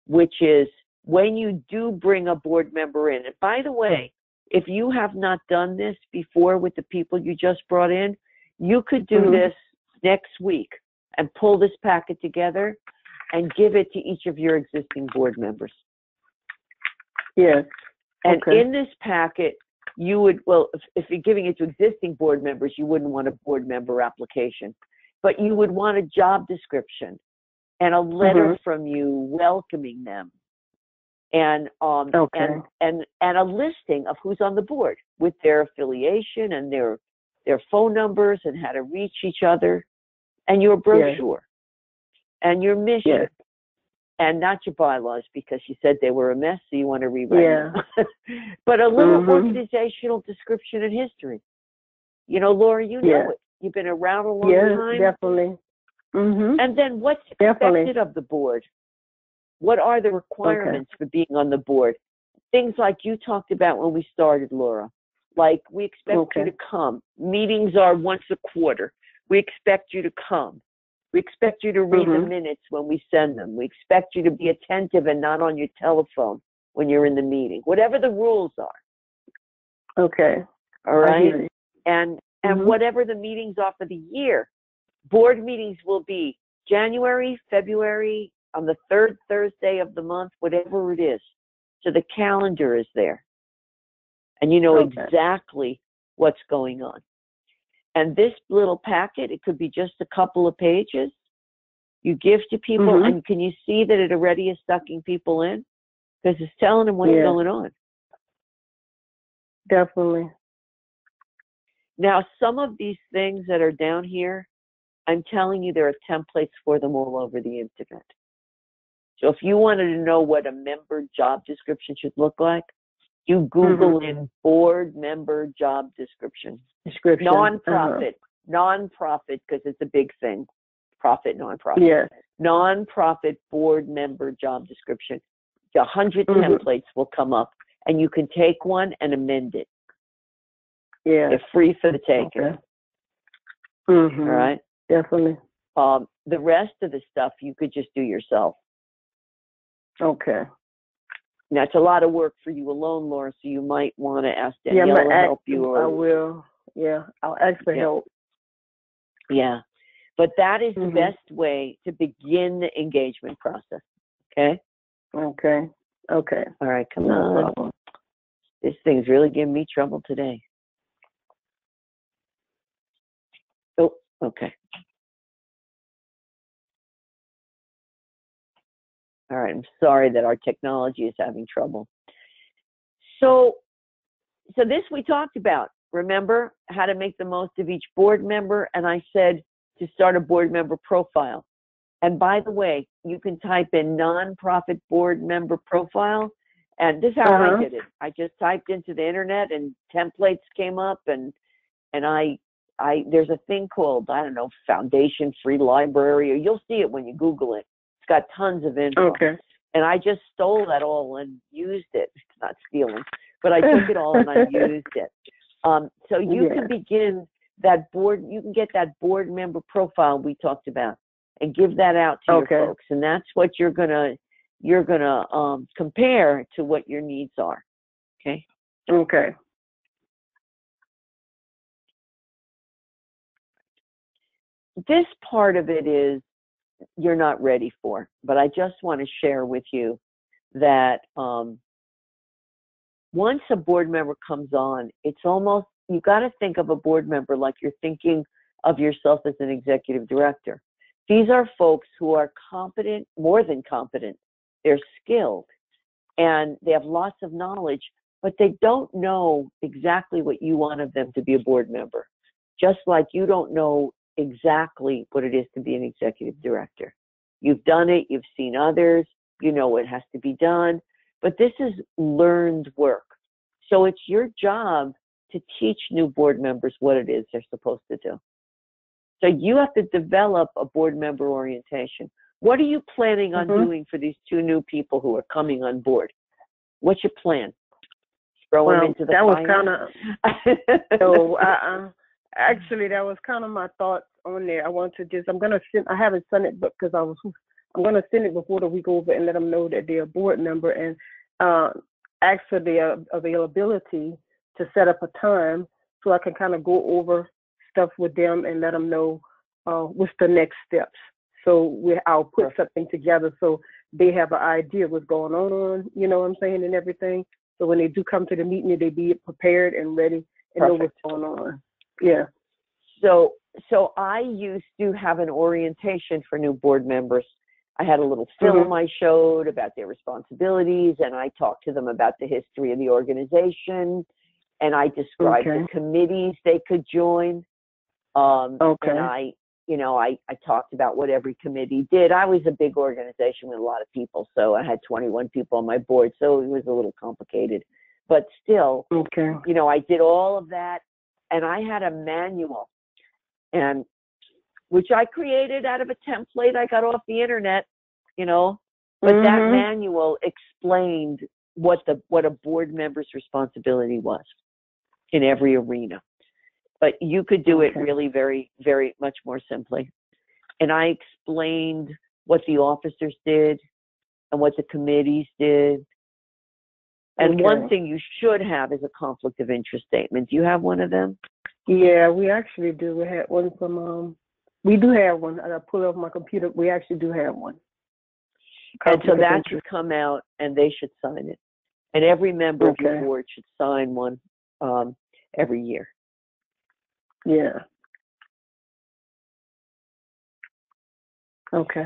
which is when you do bring a board member in. And by the way, if you have not done this before with the people you just brought in, you could do this next week. and pull this packet together and give it to each of your existing board members. Yes. And Okay. in this packet, you would, well, if you're giving it to existing board members, you wouldn't want a board member application, but you would want a job description and a letter from you welcoming them, and and a listing of who's on the board with their affiliation and their phone numbers and how to reach each other, and your brochure and your mission, and not your bylaws, because you said they were a mess, so you want to rewrite them. But a little organizational description and history. You know, Laura, you know it. You've been around a long time. Yes, definitely. And then what's expected of the board? What are the requirements for being on the board? Things like you talked about when we started, Laura. Like, we expect you to come. Meetings are once a quarter. We expect you to come. We expect you to read the minutes when we send them. We expect you to be attentive and not on your telephone when you're in the meeting. Whatever the rules are. Okay. All right? And whatever the meetings are for the year. Board meetings will be January, February, on the third Thursday of the month, whatever it is. So the calendar is there. And you know exactly what's going on. And this little packet, it could be just a couple of pages, you give to people, and can you see that it already is sucking people in? Because it's telling them what's going on. Definitely. Now, some of these things that are down here, I'm telling you, there are templates for them all over the internet. So if you wanted to know what a member job description should look like, you Google in board member job description. Nonprofit, because it's a big thing. Profit, nonprofit. Yes. Nonprofit board member job description. 100 templates will come up, and you can take one and amend it. Yeah. They're free for the taking. All right? Definitely. The rest of the stuff you could just do yourself. Okay. Now, it's a lot of work for you alone, Laura, so you might want to ask Danielle to help you. Or, I will. Yeah, I'll ask for help. Yeah. But that is the best way to begin the engagement process. Okay? Okay. Okay. All right, come on. This thing's really giving me trouble today. Oh, okay. All right, I'm sorry that our technology is having trouble. So this we talked about. Remember how to make the most of each board member, and I said to start a board member profile. And by the way, you can type in nonprofit board member profile, and this is how I did it. I just typed into the internet, and templates came up, and I there's a thing called, I don't know, Foundation Free Library, or you'll see it when you Google it. It's got tons of info. Okay. And I just stole that all and used it. It's not stealing, but I took it all and I used it. So you can begin that board, you can get that board member profile we talked about and give that out to your folks. And that's what you're gonna compare to what your needs are. Okay? Okay. This part of it is you're not ready for, but I just want to share with you that once a board member comes on, it's almost, you got to think of a board member like you're thinking of yourself as an executive director. These are folks who are competent, more than competent. They're skilled and they have lots of knowledge, but they don't know exactly what you want of them to be a board member. Just like you don't know exactly what it is to be an executive director. You've done it, you've seen others, you know what has to be done, but this is learned work. So it's your job to teach new board members what it is they're supposed to do. So you have to develop a board member orientation. What are you planning on doing for these two new people who are coming on board? What's your plan? Throw them into the fire? Actually, that was kind of my thoughts on there. I want to just, I haven't sent it because I'm going to send it before the week over and let them know that they're a board member and ask for their availability to set up a time so I can kind of go over stuff with them and let them know what's the next steps. So I'll put something together so they have an idea what's going on, you know what I'm saying, and everything. So when they do come to the meeting, they be prepared and ready and know what's going on. Yeah. So I used to have an orientation for new board members. I had a little film I showed about their responsibilities, and I talked to them about the history of the organization, and I described the committees they could join. And I talked about what every committee did. I was a big organization with a lot of people, so I had 21 people on my board, so it was a little complicated. But still, I did all of that, and I had a manual, and which I created out of a template I got off the internet, but that manual explained what a board member's responsibility was in every arena. But you could do it really very, very much more simply. And I explained what the officers did and what the committees did. And one thing you should have is a conflict of interest statement. Do you have one of them? Yeah, we actually do. We had one from, we do have one. I pull off my computer. We actually do have one. And so that should come out and they should sign it. And every member of your board should sign one every year. Yeah. Okay.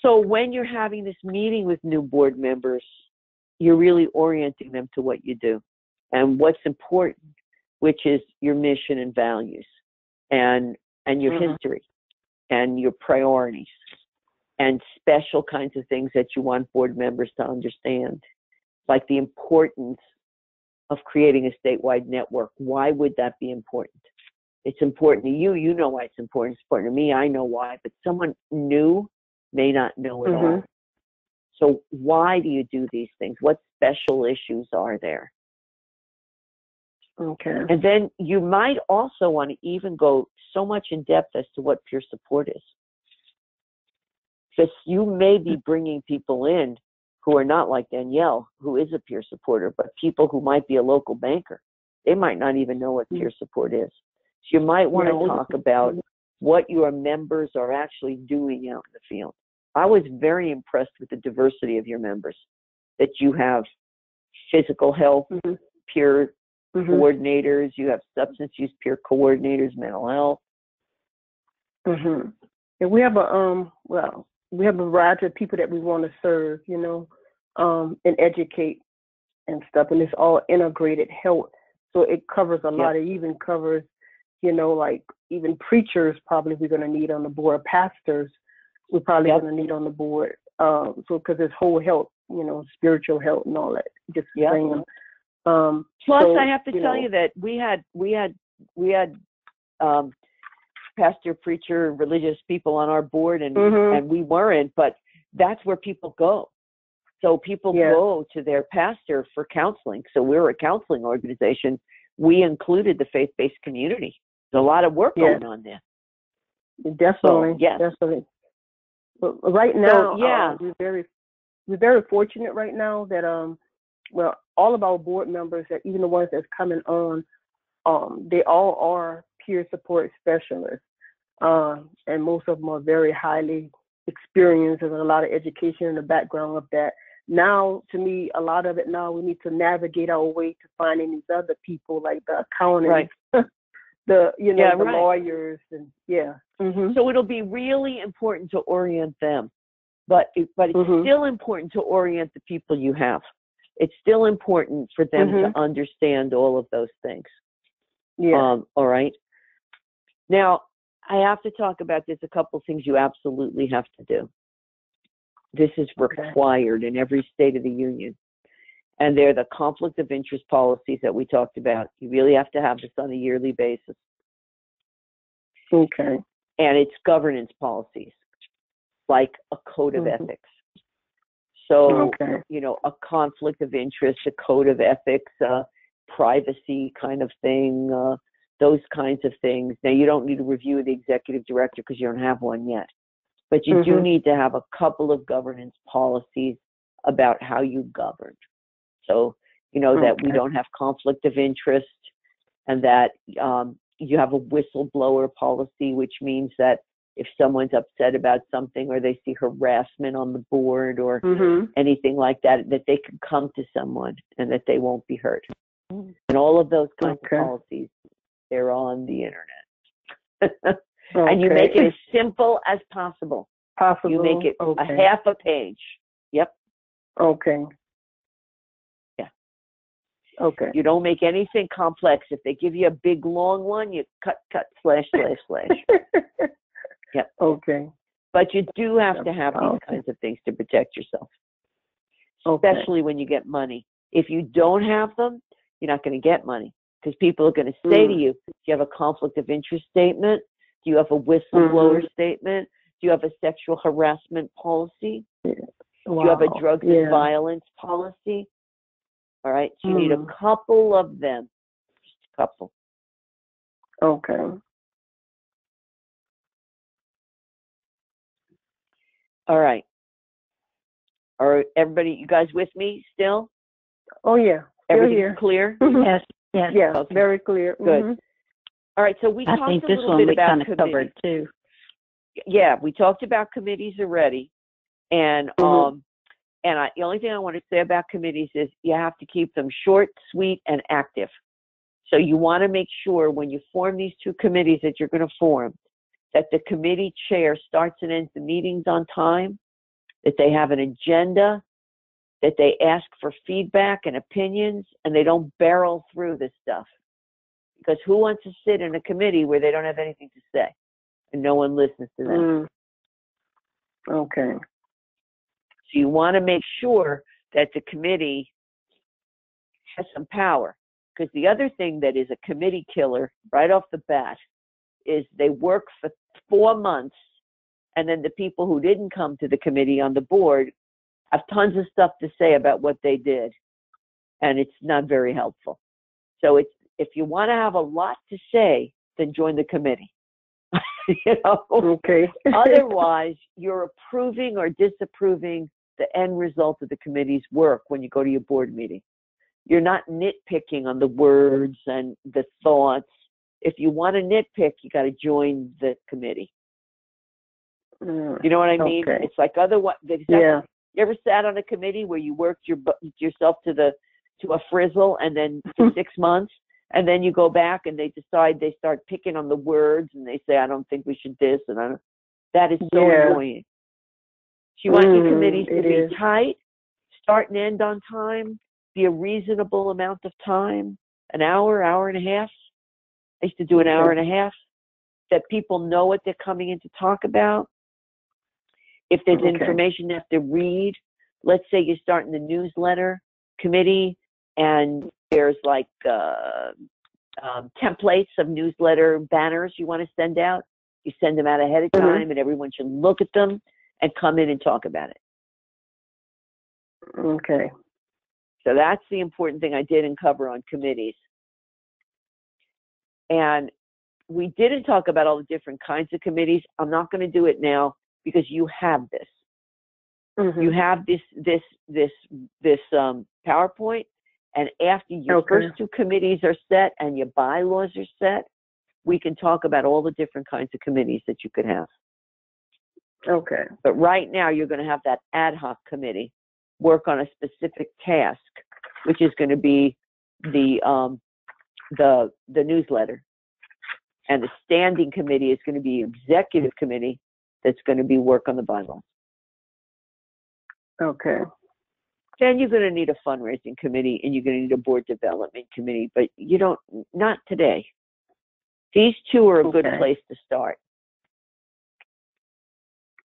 So when you're having this meeting with new board members, you're really orienting them to what you do and what's important, which is your mission and values and your history and your priorities and special kinds of things that you want board members to understand, like the importance of creating a statewide network. Why would that be important? It's important to you. You know why it's important. It's important to me. I know why. But someone new may not know it all. So why do you do these things? What special issues are there? Okay. And then you might also want to even go so much in depth as to what peer support is. Because you may be bringing people in who are not like Danielle, who is a peer supporter, but people who might be a local banker. They might not even know what peer support is. So you might want to talk about what your members are actually doing out in the field. I was very impressed with the diversity of your members, that you have physical health peer coordinators, you have substance use peer coordinators, mental health. And we have we have a variety of people that we want to serve, and educate and stuff, and it's all integrated health. So it covers a lot. It even covers, like even preachers probably we're going to need on the board, pastors we're probably going to need on the board. So because it's whole health, spiritual health and all that. Just saying. Plus, I have to tell you that we had pastor, preacher, religious people on our board, and we weren't, but that's where people go. So people go to their pastor for counseling. So we're a counseling organization. We included the faith-based community. There's a lot of work going on there. Definitely. So, definitely. But right now, we're very fortunate right now that all of our board members, that even the ones that's coming on, they all are peer support specialists, and most of them are very highly experienced and a lot of education in the background of that. Now, to me, a lot of it now we need to navigate our way to finding these other people like the accountants, the lawyers, and So it'll be really important to orient them, but it's still important to orient the people you have. It's still important for them to understand all of those things. All right. Now, I have to talk about this. A couple things you absolutely have to do. This is required in every state of the union. And they're the conflict of interest policies that we talked about. You really have to have this on a yearly basis. Okay. And it's governance policies, like a code of ethics. So, a conflict of interest, a code of ethics, privacy kind of thing, those kinds of things. Now, you don't need to review the executive director because you don't have one yet. But you do need to have a couple of governance policies about how you govern. So, that we don't have conflict of interest and that you have a whistleblower policy, which means that if someone's upset about something or they see harassment on the board or anything like that, that they can come to someone and that they won't be hurt. And all of those kinds of policies, they're on the internet. And you make it as simple as possible. You make it a half a page. Yep. Okay. Yeah. Okay. You don't make anything complex. If they give you a big long one, you cut, slash. Yep. Okay. But you do have to have these kinds of things to protect yourself, especially when you get money. If you don't have them, you're not going to get money because people are going to say to you, do you have a conflict of interest statement? Do you have a whistleblower statement? Do you have a sexual harassment policy? Do you have a drugs and violence policy? All right. So you need a couple of them. Just a couple. Okay. All right. Are everybody, you guys with me still? Oh, yeah. Everything's clear? Yes. Yes. Yeah, Okay. very clear. Good. All right, so we talked I think a this little one bit we about kind of committees. covered too. Yeah, we talked about committees already, and the only thing I want to say about committees is you have to keep them short, sweet, and active. So you want to make sure when you form these two committees that you're going to form, that the committee chair starts and ends the meetings on time, that they have an agenda, that they ask for feedback and opinions, and they don't barrel through this stuff. Because who wants to sit in a committee where they don't have anything to say and no one listens to them? Okay. So you want to make sure that the committee has some power. Because the other thing that is a committee killer right off the bat is they work for 4 months, and then the people who didn't come to the committee on the board have tons of stuff to say about what they did, and it's not very helpful. So if you want to have a lot to say, then join the committee. You know? Okay. Otherwise, you're approving or disapproving the end result of the committee's work when you go to your board meeting. You're not nitpicking on the words and the thoughts. If you want to nitpick, you got to join the committee. You know what I mean? Okay. It's like otherwise. Yeah. You ever sat on a committee where you worked yourself to a frizzle, and then for 6 months, and then you go back and they decide they start picking on the words and they say, I don't think we should this, and that is so annoying. So you want your committees to be tight, start and end on time, be a reasonable amount of time, an hour, hour and a half. I used to do an hour and a half, that people know what they're coming in to talk about. If there's information they have to read, let's say you're starting the newsletter committee and there's like templates of newsletter banners you want to send out. You send them out ahead of time and everyone should look at them and come in and talk about it. Okay. So that's the important thing I didn't cover on committees. And we didn't talk about all the different kinds of committees. I'm not going to do it now because you have this. You have this PowerPoint, and after your first two committees are set and your bylaws are set, we can talk about all the different kinds of committees that you could have. Okay. But right now, you're going to have that ad hoc committee work on a specific task, which is going to be the newsletter. And the standing committee is going to be executive committee that's going to be work on the bylaws. Okay. Then you're going to need a fundraising committee and you're going to need a board development committee, but you don't, not today. These two are a good place to start.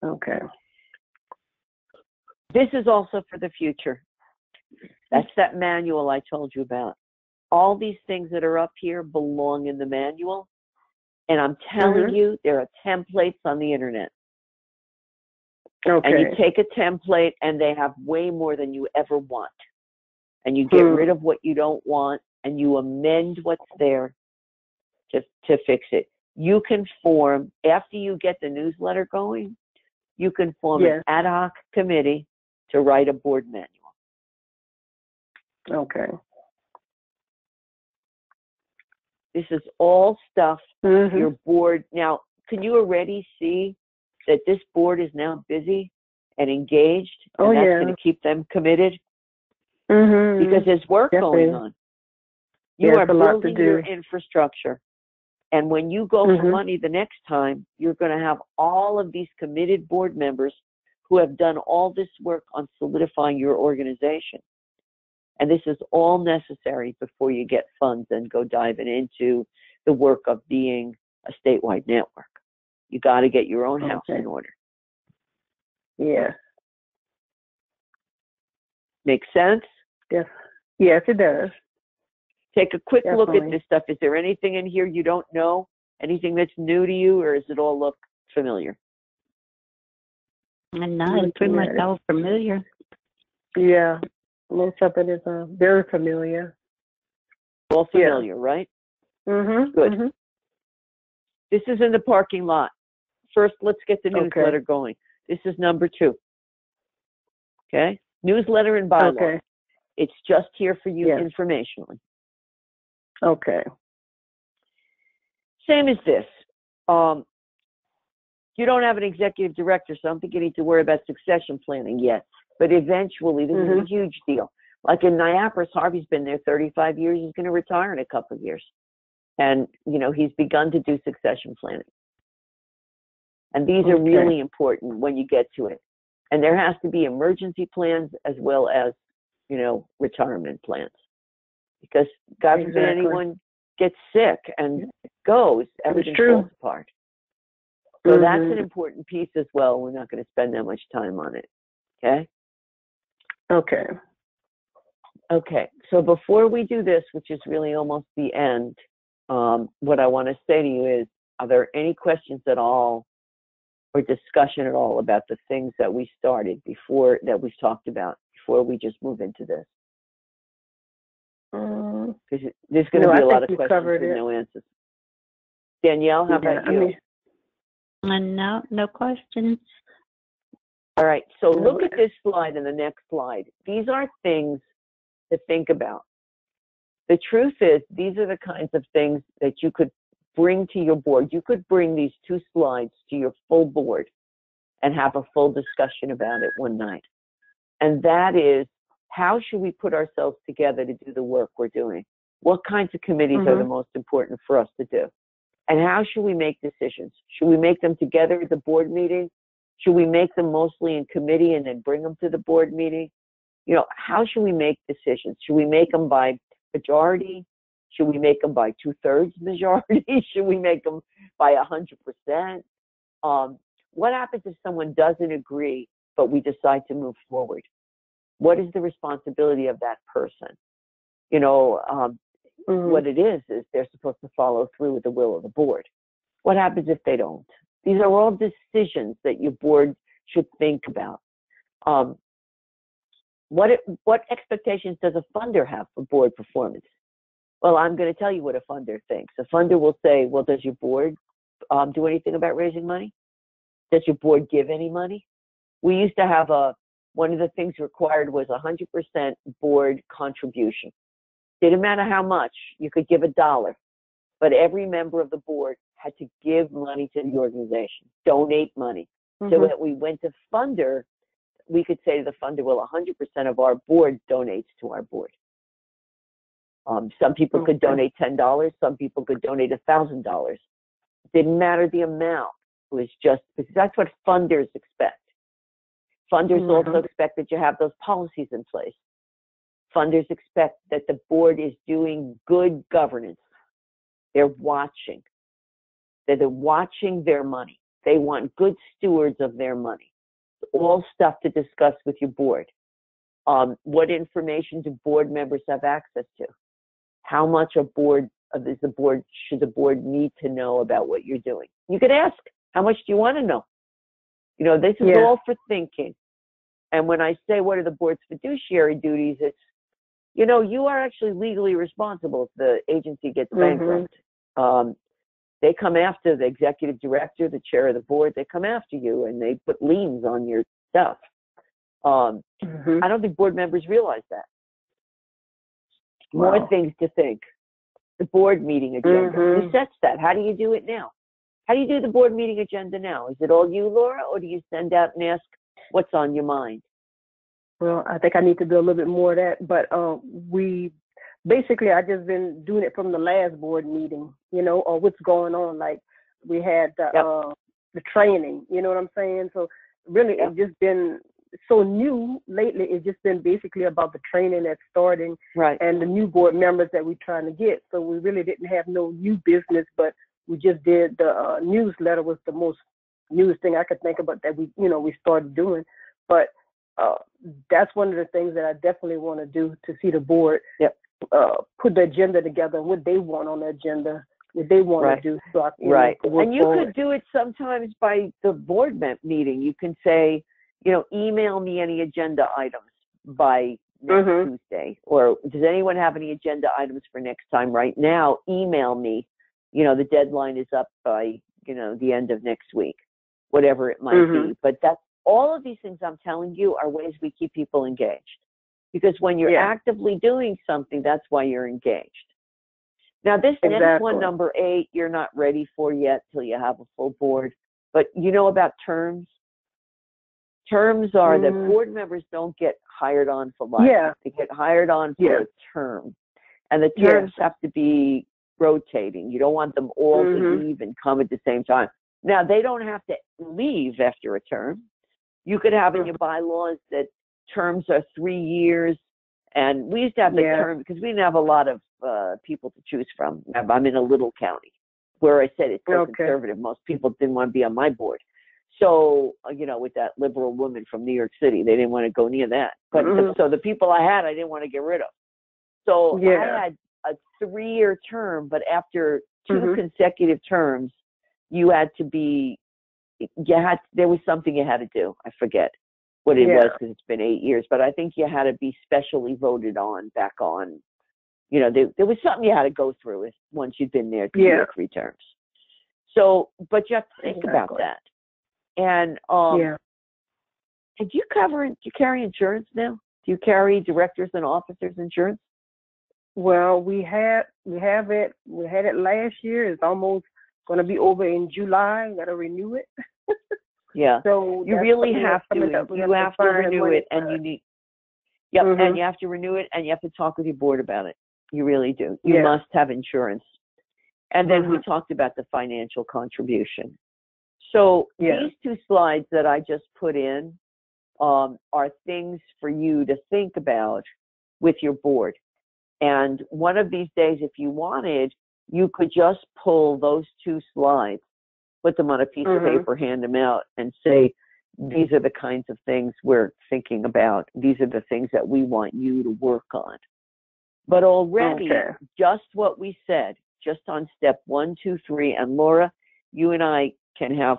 Okay. This is also for the future. That's that manual I told you about. All these things that are up here belong in the manual. And I'm telling you, there are templates on the internet. Okay. And you take a template and they have way more than you ever want. And you get rid of what you don't want and you amend what's there to fix it. You can form, after you get the newsletter going, you can form an ad hoc committee to write a board manual. Okay. This is all stuff Mm-hmm. your board. Now, can you already see that this board is now busy and engaged, and that's going to keep them committed? Mm-hmm. Because there's work Definitely. going on. You are it's a lot to building do. your infrastructure. And when you go for money the next time, you're going to have all of these committed board members who have done all this work on solidifying your organization. And this is all necessary before you get funds and go diving into the work of being a statewide network. You got to get your own house in order. Yeah. Make sense? Yes. Yes, it does. Take a quick look at Definitely. this stuff. Is there anything in here you don't know? Anything that's new to you, or does it all look familiar? And no, it's pretty much all familiar. Yeah. Most of it is very familiar. All familiar, right? Mm-hmm. Good. Mm-hmm. This is in the parking lot. First, let's get the newsletter going. This is number 2. Okay? Newsletter and bylaws. Okay. It's just here for you informationally. Okay. Same as this. You don't have an executive director, so I don't think you need to worry about succession planning yet. But eventually, this is a huge deal. Like in Niagara, Harvey's been there 35 years. He's going to retire in a couple of years. And, you know, he's begun to do succession planning. And these are really important when you get to it. And there has to be emergency plans as well as, you know, retirement plans. Because God forbid anyone gets sick and goes, everything falls apart. So that's an important piece as well. We're not going to spend that much time on it. Okay? Okay. Okay. So before we do this, which is really almost the end, what I want to say to you is, are there any questions at all or discussion at all about the things that we started before, that we've talked about before we just move into this? Because there's going to be a lot of questions and no answers. Danielle, how about you? No questions. All right, so look at this slide and the next slide. These are things to think about. The truth is, these are the kinds of things that you could bring to your board. You could bring these 2 slides to your full board and have a full discussion about it one night. And that is, how should we put ourselves together to do the work we're doing? What kinds of committees are the most important for us to do? And how should we make decisions? Should we make them together at the board meeting? Should we make them mostly in committee and then bring them to the board meeting? You know, how should we make decisions? Should we make them by majority? Should we make them by 2/3 majority? Should we make them by 100%? What happens if someone doesn't agree, but we decide to move forward? What is the responsibility of that person? You know, what it is they're supposed to follow through with the will of the board. What happens if they don't? These are all decisions that your board should think about. What expectations does a funder have for board performance? Well, I'm going to tell you what a funder thinks. A funder will say, well, does your board do anything about raising money? Does your board give any money? We used to have one of the things required was 100% board contribution. Didn't matter how much, you could give $1, but every member of the board had to give money to the organization, donate money. So that we went to funder, we could say to the funder, well, 100% of our board donates to our board. Some people could donate $10, some people could donate $1,000. Didn't matter the amount. It was just, because that's what funders expect. Funders also expect that you have those policies in place. Funders expect that the board is doing good governance. They're watching. They're watching their money. They want good stewards of their money. All stuff to discuss with your board. What information do board members have access to? How much should the board need to know about what you're doing? You could ask, how much do you want to know? You know, this is all for thinking. And when I say what are the board's fiduciary duties, it's, you know, you are actually legally responsible if the agency gets bankrupt. They come after the executive director, the chair of the board, they come after you and they put liens on your stuff. I don't think board members realize that. More things to think. the board meeting agenda. Who sets that? How do you do it now? How do you do the board meeting agenda now? Is it all you, Laura, or do you send out and ask what's on your mind? Well, I think I need to do a little bit more of that, but I just been doing it from the last board meeting, or what's going on. Like we had the training, you know what I'm saying? So really, it's just been so new lately. It's just been basically about the training that's starting, right, and the new board members that we're trying to get. So we really didn't have no new business, but we just did the newsletter was the most newest thing I could think about that we started doing. But that's one of the things that I definitely want to do, to see the board put the agenda together, what they want on the agenda, what they want to do. So I, and you could do it sometimes by the board meeting. You can say, email me any agenda items by next Tuesday, or does anyone have any agenda items for next time right now? Email me. The deadline is up by, the end of next week, whatever it might be. But that's all of these things I'm telling you are ways we keep people engaged. Because when you're actively doing something, that's why you're engaged. Now, this next one, number 8, you're not ready for yet till you have a full board. But you know about terms? Terms are that board members don't get hired on for life. They get hired on for a term. And the terms have to be rotating. You don't want them all to leave and come at the same time. Now, they don't have to leave after a term. You could have in your bylaws that terms are 3 years. And we used to have the term because we didn't have a lot of people to choose from. I'm in a little county where I said it's so conservative. Most people didn't want to be on my board. So, with that liberal woman from New York City, they didn't want to go near that. But so the people I had, I didn't want to get rid of. So I had a 3-year term, but after 2 consecutive terms, there was something you had to do. I forget what it was because it's been 8 years, but I think you had to be specially voted on back on. There was something you had to go through once you'd been there 2 or 3 terms. So, but you have to think about that. And do you carry insurance now? Do you carry directors and officers insurance? Well, we had it last year. It's almost going to be over in July. Got to renew it. So you really have to. You have to renew it, and you need. And you have to renew it, and you have to talk with your board about it. You really do. You must have insurance. And then we talked about the financial contribution. So these 2 slides that I just put in are things for you to think about with your board. And one of these days, if you wanted, you could just pull those 2 slides, put them on a piece of paper, hand them out, and say, these are the kinds of things we're thinking about. These are the things that we want you to work on. But already, just what we said, just on step 1, 2, 3, and Laura, you and I can have,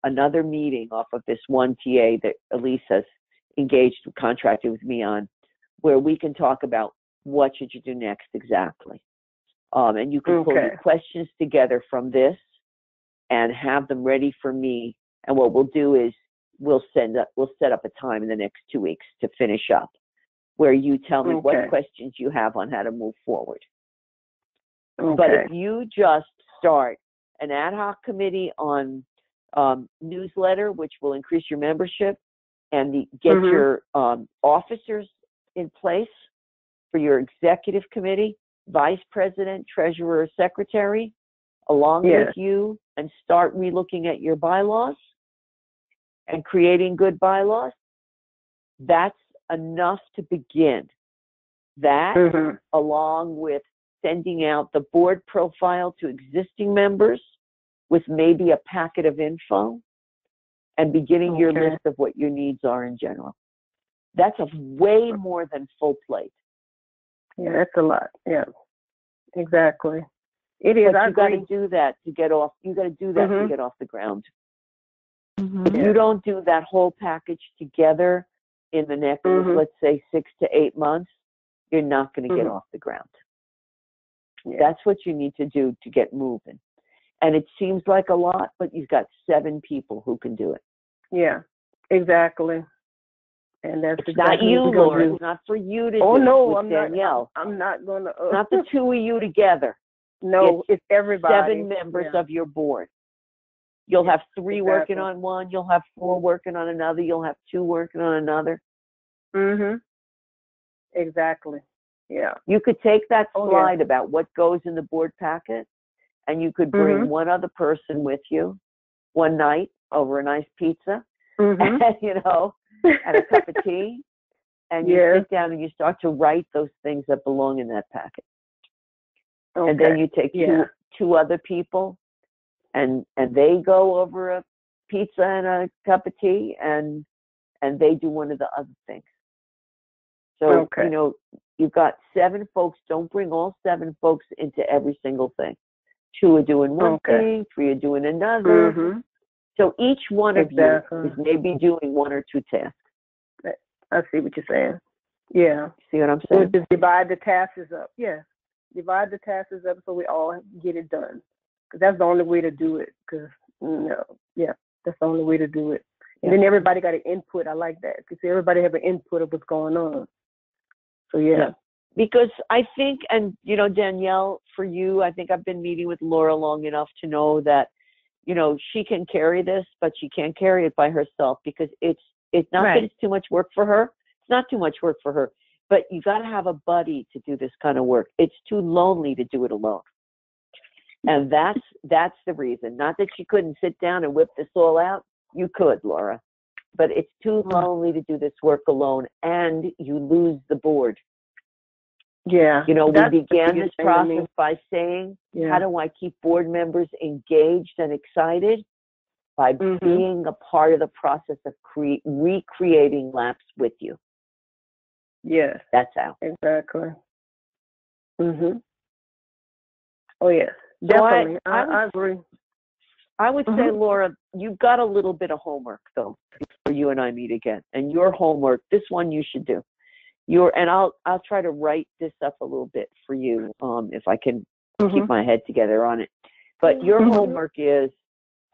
another meeting off of this one TA that Elise has contracted with me on, where we can talk about what should you do next exactly. And you can pull your questions together from this and have them ready for me. And what we'll do is we'll set up a time in the next 2 weeks to finish up, where you tell me what questions you have on how to move forward. But if you just start an ad hoc committee on newsletter, which will increase your membership, and get your officers in place for your executive committee, vice president, treasurer, secretary, along with you, and start relooking at your bylaws and creating good bylaws, that's enough to begin. That, along with sending out the board profile to existing members with maybe a packet of info, and beginning your list of what your needs are in general. That's a way more than full plate. Yeah, that's a lot. Yeah, exactly. It is. But you got to do that to get off. You got to do that to get off the ground. If you don't do that whole package together in the next, let's say, 6 to 8 months, you're not going to get off the ground. That's what you need to do to get moving. And it seems like a lot, but you've got 7 people who can do it. Yeah, exactly. And that's It's exactly not you, what we're Laura. gonna do. It's not for you to Oh do no, with I'm Danielle. not. I'm not gonna. Not the two of you together. No, it's everybody. 7 members of your board. You'll have 3 working on one. You'll have 4 working on another. You'll have 2 working on another. Mhm. Exactly. Yeah. You could take that Oh, slide about what goes in the board packet, and you could bring one other person with you one night over a nice pizza, you know, and a cup of tea, and you sit down and you start to write those things that belong in that packet. Okay. And then you take two other people, and they go over a pizza and a cup of tea, and they do one of the other things. So, you know, you've got 7 folks. Don't bring all 7 folks into every single thing. 2 are doing one thing, 3 are doing another. So each one of you is maybe doing 1 or 2 tasks. I see what you're saying. Yeah. See what I'm saying? Just divide the tasks up. Yeah. Divide the tasks up so we all get it done. Because that's the only way to do it. Because, that's the only way to do it. And then everybody got an input. I like that. Because everybody have an input of what's going on. So, Because I think, and, you know, Danielle, for you, I think I've been meeting with Laura long enough to know that, you know, she can carry this, but she can't carry it by herself because it's not that it's too much work for her. It's not too much work for her. But you got to have a buddy to do this kind of work. It's too lonely to do it alone. And that's the reason. Not that she couldn't sit down and whip this all out. You could, Laura. But it's too lonely to do this work alone, and you lose the board. Yeah. You know, we began this process by saying, how do I keep board members engaged and excited? By being a part of the process of recreating laps with you. Yes. That's how. Exactly. Oh, yes. Definitely. So I agree. I would say, Laura, you've got a little bit of homework, though, before you and I meet again. And your homework, this one you should do. And I'll try to write this up a little bit for you, if I can keep my head together on it. But your homework is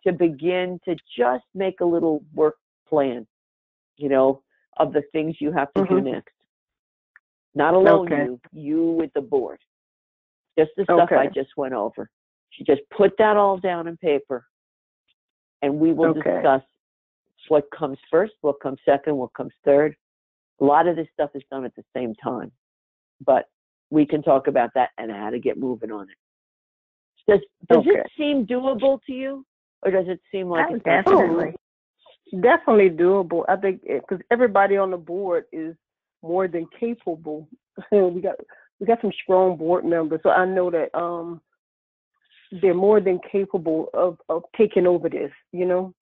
to begin to just make a little work plan, you know, of the things you have to do next. Not alone you with the board. Just the stuff I just went over. You just put that all down in paper, and we will discuss what comes first, what comes second, what comes third. A lot of this stuff is done at the same time, but we can talk about that and how to get moving on it. Does it seem doable to you, or does it seem like it's definitely doable? I think because everybody on the board is more than capable. we got some strong board members, so I know that they're more than capable of taking over this, you know,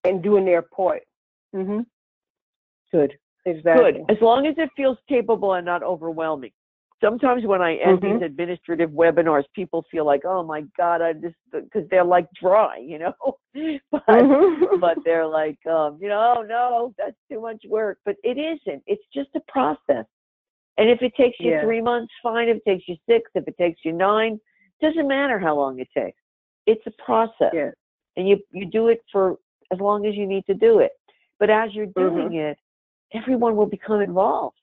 and doing their part. Good. Exactly. Good. As long as it feels capable and not overwhelming. Sometimes when I end these administrative webinars, people feel like, oh my God, because they're like dry, you know, but they're like, you know, oh no, that's too much work. But it isn't. It's just a process. And if it takes you 3 months, fine. If it takes you 6, if it takes you 9, doesn't matter how long it takes. It's a process. Yeah. And you do it for as long as you need to do it. But as you're doing it, everyone will become involved.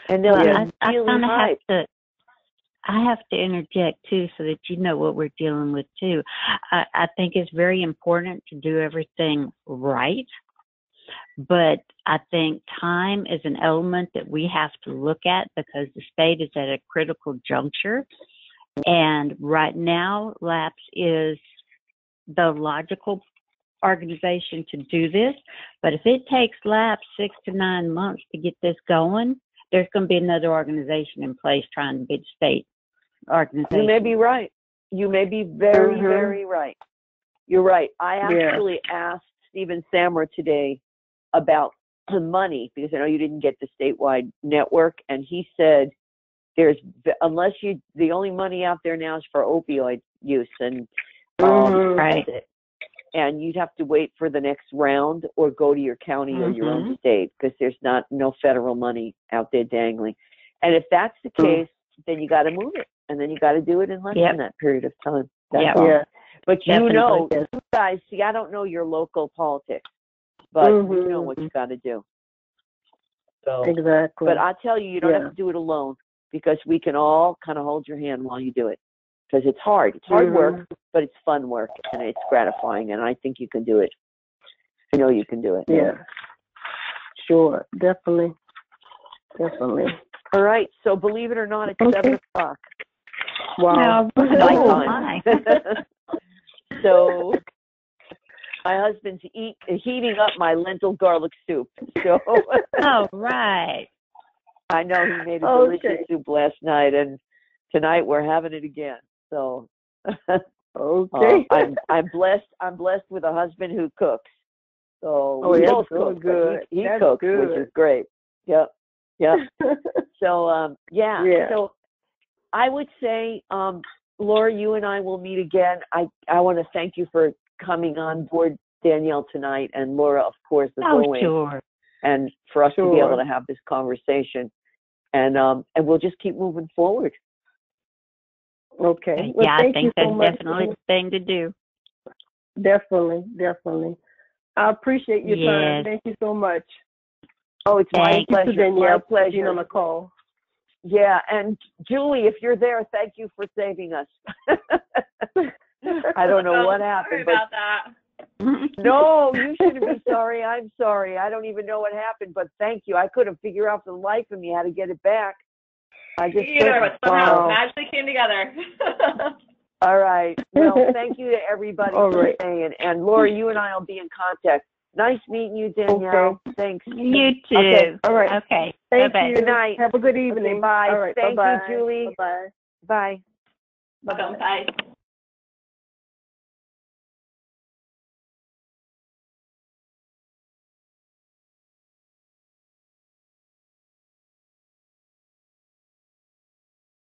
And they'll be feeling hyped. I have to interject too, so that you know what we're dealing with too. I think it's very important to do everything right, but I think time is an element that we have to look at because the state is at a critical juncture. And right now, LAPS is the logical organization to do this. But if it takes LAPS 6 to 9 months to get this going, there's going to be another organization in place trying to be the state organization. You may be right. You may be very, very right. You're right. I actually asked Stephen Samra today about the money because I know you didn't get the statewide network, and he said the only money out there now is for opioid use, and that's it. And you'd have to wait for the next round or go to your county or your own state because there's no federal money out there dangling. And if that's the case, then you got to move it, and then you got to do it in less than that period of time. But you know, you guys, see, I don't know your local politics, but you know what you got to do. So, exactly. But I tell you, you don't have to do it alone, because we can all kind of hold your hand while you do it, because it's hard. It's hard work, but it's fun work, and it's gratifying, and I think you can do it. I know you can do it. Yeah. Sure. Definitely. All right. So believe it or not, it's 7 o'clock. Wow. Nighttime. So my husband's heating up my lentil garlic soup. So all right. I know he made a delicious soup last night, and tonight we're having it again. So okay. I'm blessed with a husband who cooks. So we that's both so cook. good. He That's cooks, good. which is great. Yep. So yeah. So I would say, Laura, you and I will meet again. I want to thank you for coming on board, Danielle, tonight, and Laura, of course, as always. Sure. And for us to be able to have this conversation, and we'll just keep moving forward. Okay. Well, yeah, I think that's so definitely the thing to do. Definitely. I appreciate your time. Thank you so much. Oh, it's my pleasure. Danielle, my pleasure. Being on the call. Yeah, and Julie, if you're there, thank you for saving us. I don't know what happened. Sorry about that. No, you shouldn't be sorry. I'm sorry. I don't even know what happened, but thank you. I couldn't figure out for the life of me how to get it back. I just but somehow it magically came together. All right. Well, thank you to everybody for staying. And Laura, you and I will be in contact. Nice meeting you, Danielle. Okay. Thanks. You too. Okay. All right. Okay. Thank Bye-bye. you. Good night. Have a good evening. Okay, bye. All right. Thank Bye-bye. you, Julie. Bye-bye. Bye. Welcome. Bye.